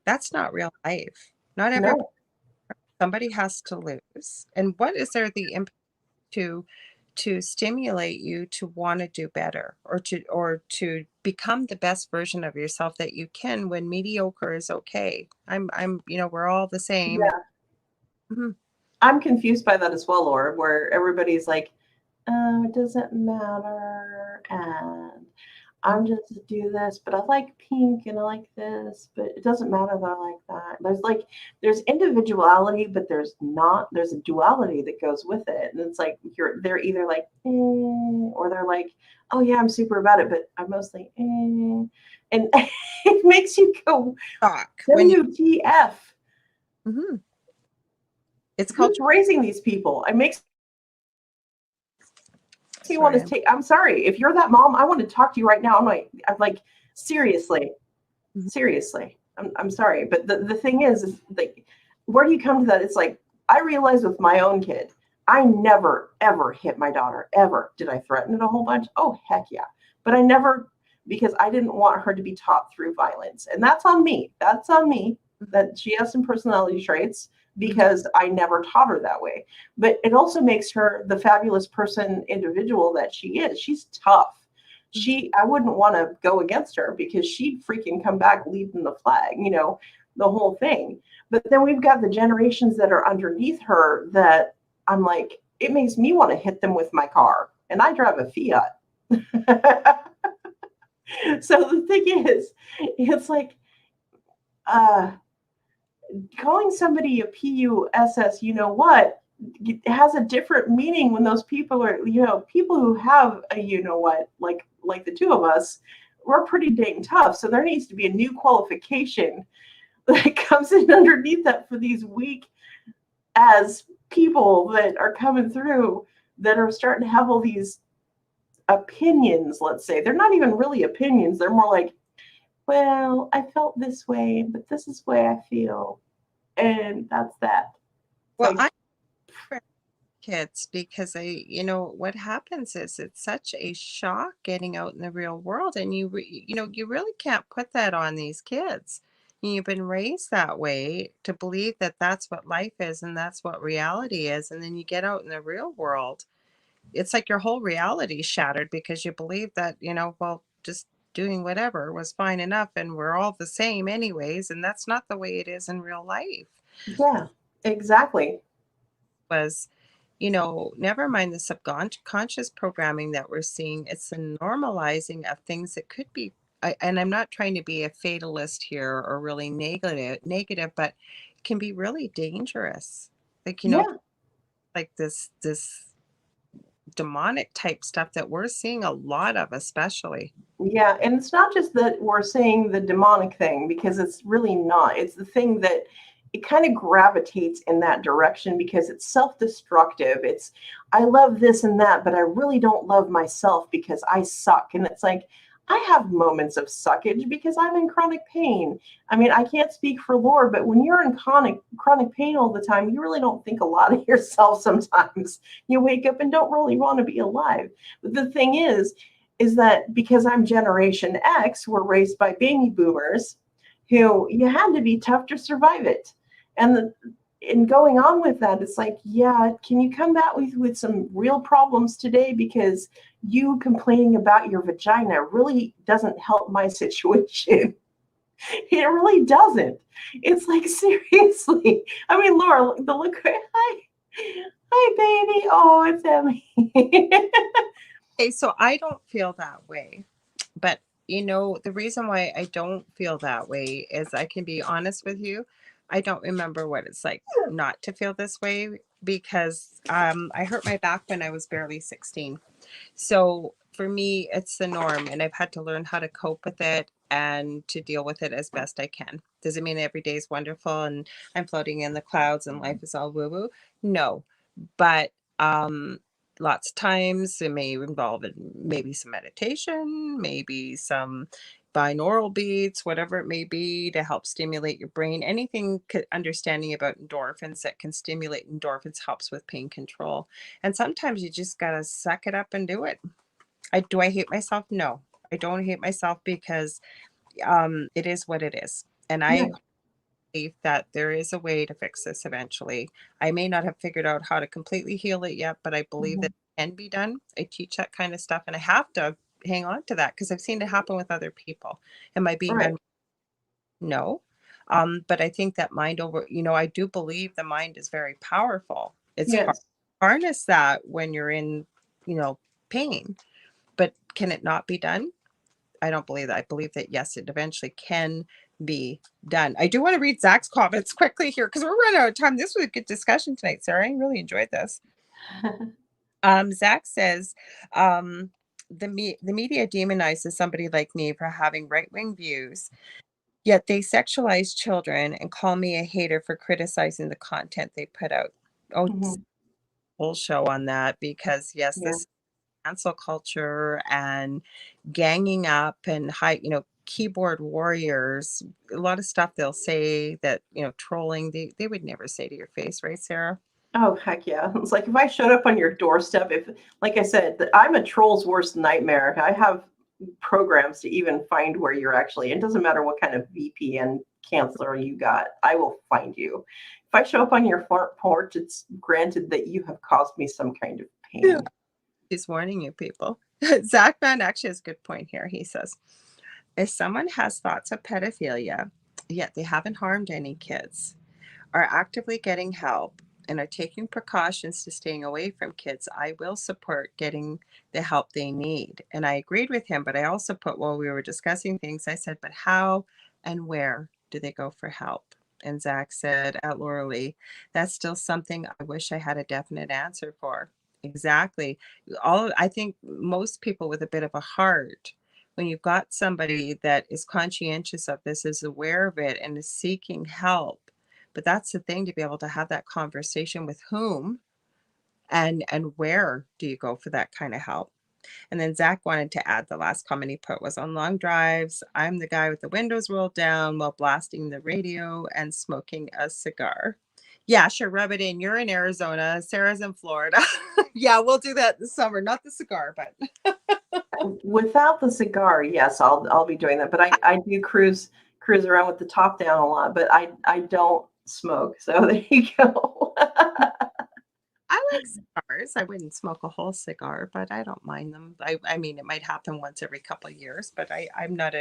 that's not real life. Not everybody, No. somebody has to lose. And what is there the impact to stimulate you to want to do better, or to become the best version of yourself that you can, when mediocre is okay? We're all the same. Yeah. Mhm. I'm confused by that as well, Laura, where everybody's like, it doesn't matter. And I'm just to do this, but I like pink and I like this, but it doesn't matter that I like that. There's individuality, but there's a duality that goes with it. And it's like they're either like, or they're like, oh yeah, I'm super about it, but I'm mostly, And it makes you go, Shock when you WTF? Mhm. It's called, Who's raising these people? It makes me want sorry. to take. I'm sorry. If you're that mom, I want to talk to you right now. I'm like, seriously, Mhm. seriously. I'm sorry. But the thing is like, where do you come to that? It's like, I realized with my own kid, I never, ever hit my daughter, ever. Did I threaten it a whole bunch? Oh, heck yeah. But I never, because I didn't want her to be taught through violence. And that's on me. That's on me, that she has some personality traits, because I never taught her that way. But it also makes her the fabulous person, individual that she is. She's tough. I wouldn't want to go against her, because she'd freaking come back leading the flag, the whole thing. But then we've got the generations that are underneath her that I'm like, it makes me want to hit them with my car. And I drive a Fiat. So the thing is, it's like, uh, calling somebody a PUSS, has a different meaning when those people are, people who have a, like the two of us, we're pretty dang tough. So there needs to be a new qualification that comes in underneath that for these weak as people that are coming through, that are starting to have all these opinions. Let's say they're not even really opinions. They're more like, well, I felt this way, but this is the way I feel. And that's that. It's Well, like, I prefer kids, because what happens is it's such a shock getting out in the real world, and you really can't put that on these kids. You've been raised that way to believe that that's what life is and that's what reality is, and then you get out in the real world, it's like your whole reality shattered, because you believe that, well, just doing whatever was fine enough and we're all the same anyways, and that's not the way it is in real life. yeah, exactly. Was, never mind the subconscious programming that we're seeing, it's the normalizing of things that could be, and I'm not trying to be a fatalist here or really negative, but can be really dangerous. Like, Yeah, like this demonic type stuff that we're seeing a lot of, especially. yeah. And it's not just that we're saying the demonic thing, because it's really not. It's the thing that it kind of gravitates in that direction, because it's self-destructive. It's, I love this and that, but I really don't love myself because I suck. And it's like, I have moments of suckage because I'm in chronic pain. I mean, I can't speak for Laura, but when you're in chronic pain all the time, you really don't think a lot of yourself sometimes. You wake up and don't really want to be alive. But the thing is that because I'm Generation X, we're raised by baby boomers who, you had to be tough to survive it. And in going on with that, it's like, yeah, can you come back with some real problems today? Because you complaining about your vagina really doesn't help my situation. It really doesn't. It's like, seriously. I mean, Laura, the look, hi, baby. Oh, it's Emmy. Okay, so I don't feel that way. But the reason why I don't feel that way is, I can be honest with you, I don't remember what it's like not to feel this way, because I hurt my back when I was barely 16. So for me, it's the norm, and I've had to learn how to cope with it and to deal with it as best I can. Does it mean every day is wonderful and I'm floating in the clouds and life is all woo woo? No. But lots of times it may involve maybe some meditation, maybe some binaural beats, whatever it may be to help stimulate your brain. Anything understanding about endorphins that can stimulate endorphins helps with pain control. And sometimes you just got to suck it up and do it. Do I hate myself? No, I don't hate myself because it is what it is. And I Yeah. believe that there is a way to fix this eventually. I may not have figured out how to completely heal it yet, but I believe that Mhm. it can be done. I teach that kind of stuff and I have to hang on to that because I've seen it happen with other people. Am I being Right. no. But I think that mind over, I do believe the mind is very powerful. It's hard Yes. to harness that when you're in, you know, pain. But can it not be done? I don't believe that. I believe that yes, it eventually can be done. I do want to read Zach's comments quickly here because we're running out of time. This was a good discussion tonight, Sarah. I really enjoyed this. Zach says, the media demonizes somebody like me for having right-wing views, yet they sexualize children and call me a hater for criticizing the content they put out. Oh, Mhm. whole show on that because yes, Yeah. this cancel culture and ganging up and keyboard warriors, a lot of stuff they'll say that, trolling, they would never say to your face, right, Sarah? Oh, heck yeah. It's like if I showed up on your doorstep, if, like I said, I'm a troll's worst nightmare. I have programs to even find where you're actually. It doesn't matter what kind of VPN canceler you got, I will find you. If I show up on your front porch, it's granted that you have caused me some kind of Yeah. pain. He's warning you people. Zach Mann actually has a good point here. He says, if someone has thoughts of pedophilia, yet they haven't harmed any kids, are actively getting help, and are taking precautions to staying away from kids, I will support getting the help they need. And I agreed with him, but I also put, while we were discussing things, I said, but how and where do they go for help? And Zach said, at Lorilei, that's still something I wish I had a definite answer for. Exactly. I think most people with a bit of a heart, when you've got somebody that is conscientious of this, is aware of it, and is seeking help, but that's the thing, to be able to have that conversation with whom and where do you go for that kind of help. And then Zach wanted to add, the last comment he put was, on long drives, I'm the guy with the windows rolled down while blasting the radio and smoking a cigar. Yeah, sure, rub it in. You're in Arizona, Sarah's in Florida. Yeah, we'll do that this summer. Not the cigar, but Without the cigar, yes, I'll be doing that. But I do cruise around with the top down a lot, but I don't smoke. So there you go. I like cigars. I wouldn't smoke a whole cigar, but I don't mind them. I mean, it might happen once every couple of years, but I'm not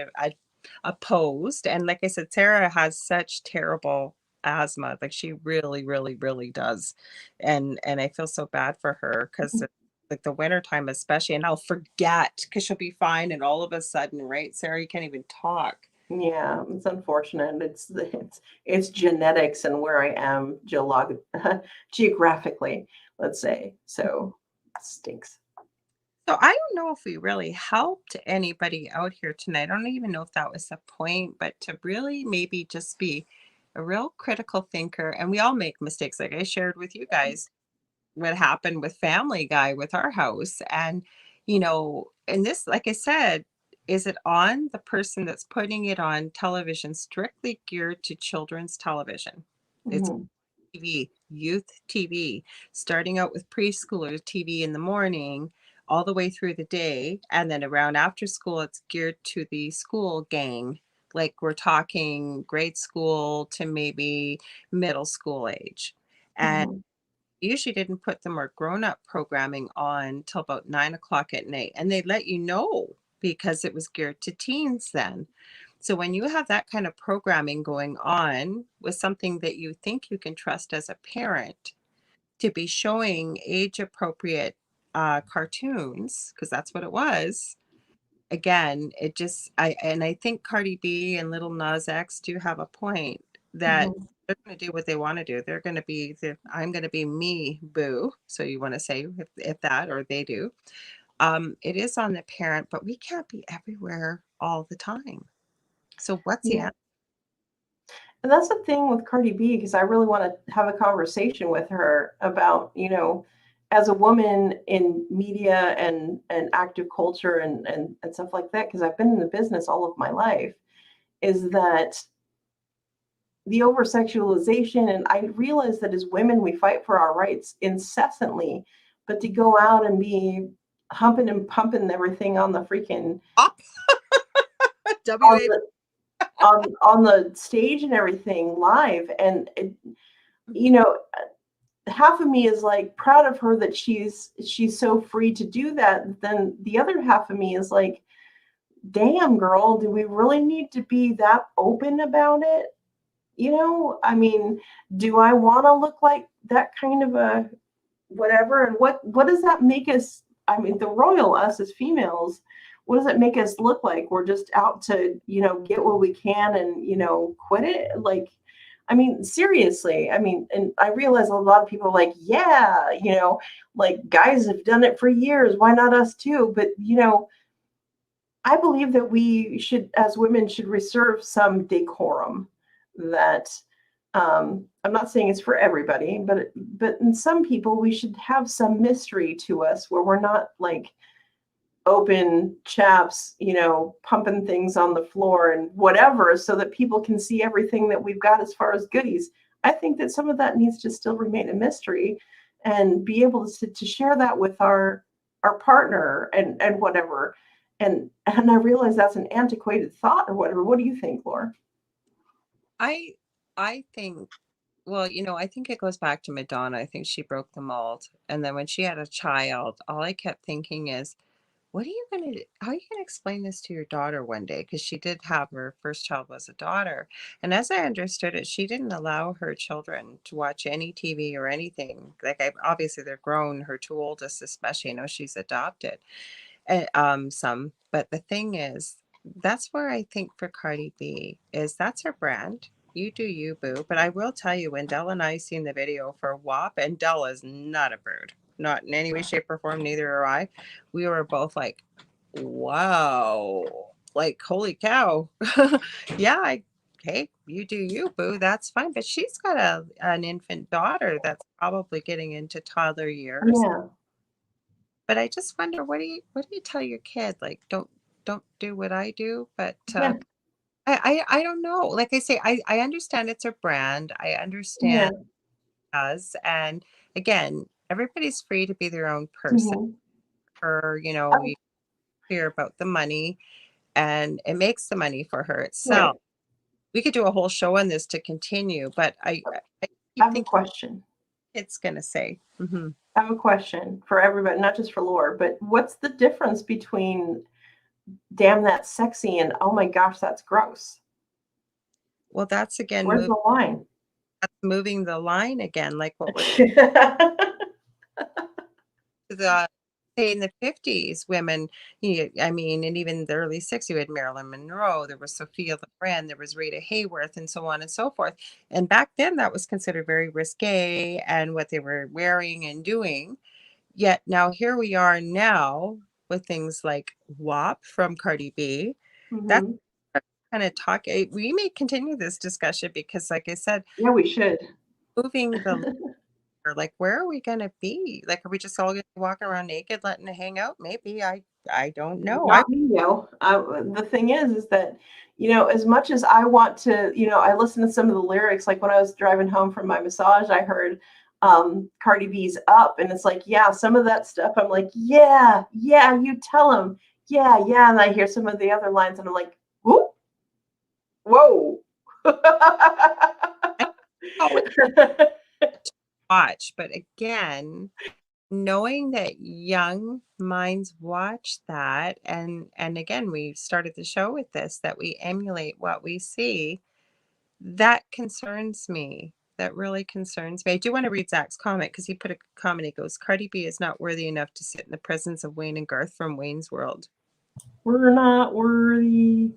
opposed. And like I said, Sarah has such terrible asthma. Like she really, really, really does. And I feel so bad for her because like the winter time especially, and I'll forget because she'll be fine, and all of a sudden, right, Sarah, you can't even talk. Yeah, it's unfortunate. It's genetics and where I am geographically, let's say. So it stinks. So I don't know if we really helped anybody out here tonight. I don't even know if that was the point, but to really maybe just be a real critical thinker. And we all make mistakes. Like I shared with you guys what happened with Family Guy with our house. And, and this, like I said, is it on the person that's putting it on television, strictly geared to children's television? It's Mhm. TV, youth TV, starting out with preschooler TV in the morning, all the way through the day. And then around after school, it's geared to the school gang. Like we're talking grade school to maybe middle school age. And Mhm. usually didn't put the more grown-up programming on till about 9 o'clock at night. And they let you know because it was geared to teens then. So when you have that kind of programming going on with something that you think you can trust as a parent, to be showing age appropriate cartoons, because that's what it was. Again, I think Cardi B and Little Nas X do have a point that Mhm. they're going to do what they want to do. They're going to be I'm going to be me, boo. So you want to say if that, or they do. It is on the parent, but we can't be everywhere all the time. So what's the Yeah. answer? And that's the thing with Cardi B, because I really want to have a conversation with her about, as a woman in media and active culture and stuff like that, because I've been in the business all of my life, is that the over sexualization, and I realize that as women we fight for our rights incessantly, but to go out and be humping and pumping everything on the freaking Up. on the, on the stage and everything live, and it, you know, half of me is like proud of her that she's so free to do that. Then the other half of me is like, damn girl, do we really need to be that open about it? You know, I mean, do I want to look like that kind of a whatever? And what does that make us? I mean, the royal us as females, what does it make us look like? We're just out to, you know, get what we can and, you know, quit it. Like, I mean, seriously, I mean, and I realize a lot of people are like, yeah, you know, like guys have done it for years. Why not us too? But, you know, I believe that we should, as women, should reserve some decorum. That I'm not saying it's for everybody, but in some people, we should have some mystery to us where we're not like open chaps, you know, pumping things on the floor and whatever, so that people can see everything that we've got as far as goodies. I think that some of that needs to still remain a mystery, and be able to share that with our partner and whatever. And I realize that's an antiquated thought or whatever. What do you think, Laura? I think, well, you know, I think it goes back to Madonna. I think she broke the mold. And then when she had a child, all I kept thinking is, what are you going to, how are you going to explain this to your daughter one day? Because she did have, her first child was a daughter. And as I understood it, she didn't allow her children to watch any TV or anything. Like, obviously they're grown, her two oldest especially, I know she's adopted. Some, but the thing is, that's where I think for Cardi B is, that's her brand. You do you, boo. But I will tell you, when Della and I seen the video for WAP, and Della is not a bird, not in any way, shape, or form, neither are I. We were both like, wow, like, holy cow. Yeah, hey, you do you, boo. That's fine. But she's got an infant daughter that's probably getting into toddler years. Yeah. But I just wonder, what do you tell your kid? Like, don't do what I do. But Yeah. I don't know. Like I say, I understand it's a brand. I Yeah. understand it does. And again, everybody's free to be their own person. Mhm. Her, you know, you hear about the money, and it makes the money for her Right. itself. We could do a whole show on this to continue, but I I keep have a thinking question. it's gonna say. Mm-hmm. I have a question for everybody, not just for Laura, but what's the difference between damn that's sexy and oh my gosh, that's gross? Well, that's again Where's the line? moving the line again, like what was the, say, in the 50s, women, I mean, and even the early 60s, you had Marilyn Monroe, there was Sophia Loren, there was Rita Hayworth, and so on and so forth. And back then, that was considered very risque and what they were wearing and doing. Yet now here we are now with things like WAP from Cardi B. That's Mhm. kind of talk. We may continue this discussion because, like I said, Yeah, we should. moving the, or like, where are we gonna be? Like, are we just all gonna be walking around naked, letting it hang out? Maybe. I don't know. Not me, yo. The thing is that, you know, as much as I want to, you know, I listen to some of the lyrics. Like when I was driving home from my massage, I heard Cardi B's Up, and it's like, yeah, some of that stuff. I'm like, yeah, yeah, you tell him, yeah, yeah, and I hear some of the other lines, and I'm like, whoop, whoa. I know it's to watch, but again, knowing that young minds watch that, and again, we started the show with this, that we emulate what we see. That concerns me. That really concerns me. I do want to read Zach's comment, because he put a comment. He goes, Cardi B is not worthy enough to sit in the presence of Wayne and Garth from Wayne's World. We're not worthy.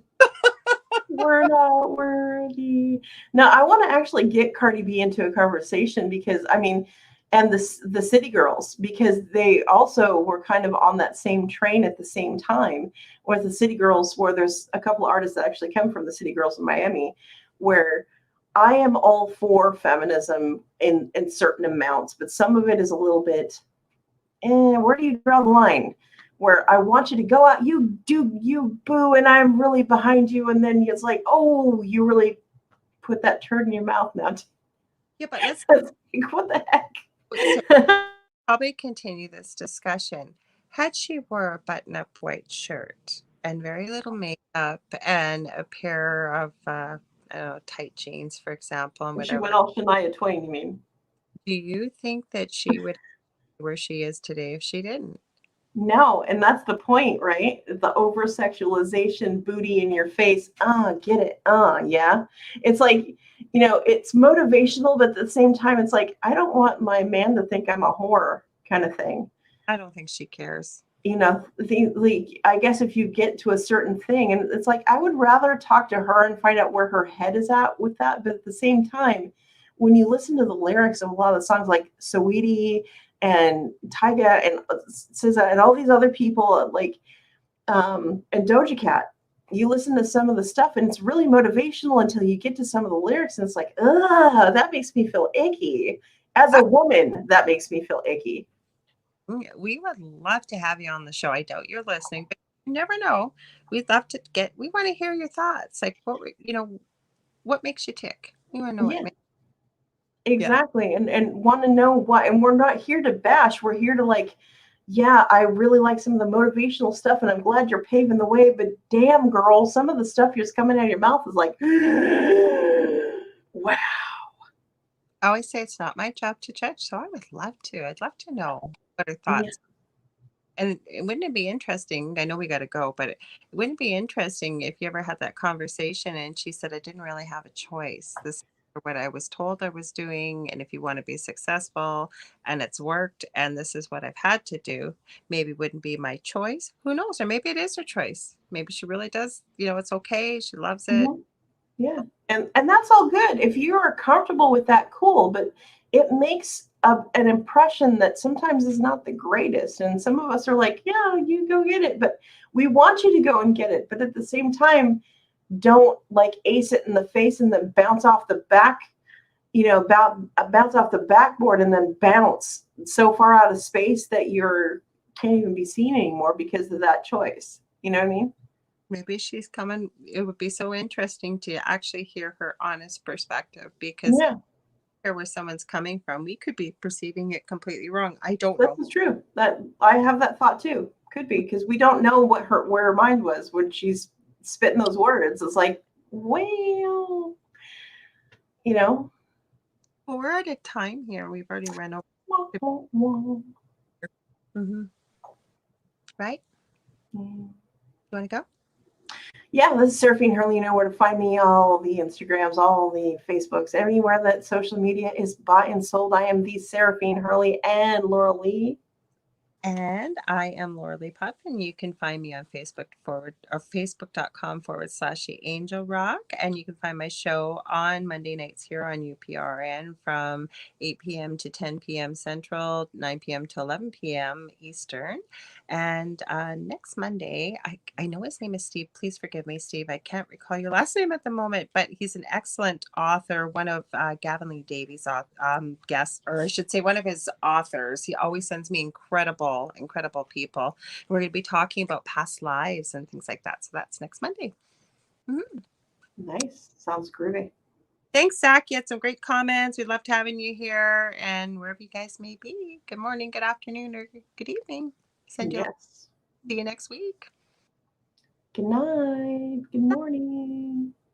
We're not worthy. Now, I want to actually get Cardi B into a conversation, because I mean, and the City Girls, because they also were kind of on that same train at the same time with the City Girls, where there's a couple of artists that actually come from the City Girls in Miami, where I am all for feminism in certain amounts, but some of it is a little bit where do you draw the line? Where I want you to go out, you do, you boo, and I'm really behind you, and then it's like, oh, you really put that turd in your mouth now. Yeah, but let's like, what the heck? so probably continue this discussion. Had she wore a button-up white shirt and very little makeup and a pair of I don't know, tight jeans, for example, and She went whatever, all Shania Twain, you mean? do you think that she would be where she is today if she didn't? No, and that's the point, right? The over sexualization, booty in your face. Get it. Yeah. It's like, it's motivational, but at the same time, it's like, I don't want my man to think I'm a whore kind of thing. I don't think she cares. I guess if you get to a certain thing, and it's like, I would rather talk to her and find out where her head is at with that. But at the same time, when you listen to the lyrics of a lot of the songs like Saweetie and Tyga and SZA and all these other people like and Doja Cat, you listen to some of the stuff and it's really motivational until you get to some of the lyrics and it's like, that makes me feel icky. As a woman, that makes me feel icky. We would love to have you on the show. I doubt you're listening, but you never know. We'd love to we want to hear your thoughts. Like what makes you tick? We want to know what makes. Exactly. And want to know why. And we're not here to bash. We're here to like, yeah, I really like some of the motivational stuff and I'm glad you're paving the way, but damn girl, some of the stuff you're just coming out of your mouth is like, wow. I always say it's not my job to judge, so I would love to. I'd love to know what her thoughts. And wouldn't it be interesting? I know we got to go, but wouldn't it be interesting if you ever had that conversation and she said, I didn't really have a choice. This is what I was told I was doing. And if you want to be successful and it's worked and this is what I've had to do, maybe it wouldn't be my choice. Who knows? Or maybe it is her choice. Maybe she really does, it's okay. She loves it. Yeah. And that's all good. If you are comfortable with that, cool. But it makes an impression that sometimes is not the greatest. And some of us are like, yeah, you go get it. But we want you to go and get it. But at the same time, don't like ace it in the face and then bounce off the back, bounce off the backboard and then bounce so far out of space that you're can't even be seen anymore because of that choice. You know what I mean? Maybe she's coming. It would be so interesting to actually hear her honest perspective because hear where someone's coming from. We could be perceiving it completely wrong. I don't know. This is true. That I have that thought too. Could be because we don't know where her mind was when she's spitting those words. It's like, well, Well, we're at a time here. We've already run over. Mm-hmm. Right? You want to go? Yeah, this is Saraphine Hurley. You know where to find me. All the Instagrams, all the Facebooks, anywhere that social media is bought and sold. I am the Saraphine Hurley and Lorilei. And I am Lorilei Potvin. You can find me on facebook.com/The Angel Rock. And you can find my show on Monday nights here on UPRN from 8 p.m. to 10 p.m. Central, 9 p.m. to 11 p.m. Eastern. And next Monday, I know his name is Steve. Please forgive me, Steve. I can't recall your last name at the moment, but he's an excellent author, one of Gavin Lee Davies' guests, or I should say one of his authors. He always sends me incredible people. We're going to be talking about past lives and things like that. So that's next Monday. Mm-hmm. Nice. Sounds groovy. Thanks, Zach. You had some great comments. We loved having you here and wherever you guys may be. Good morning, good afternoon, or good evening. Send you. See you next week. Good night. Good morning.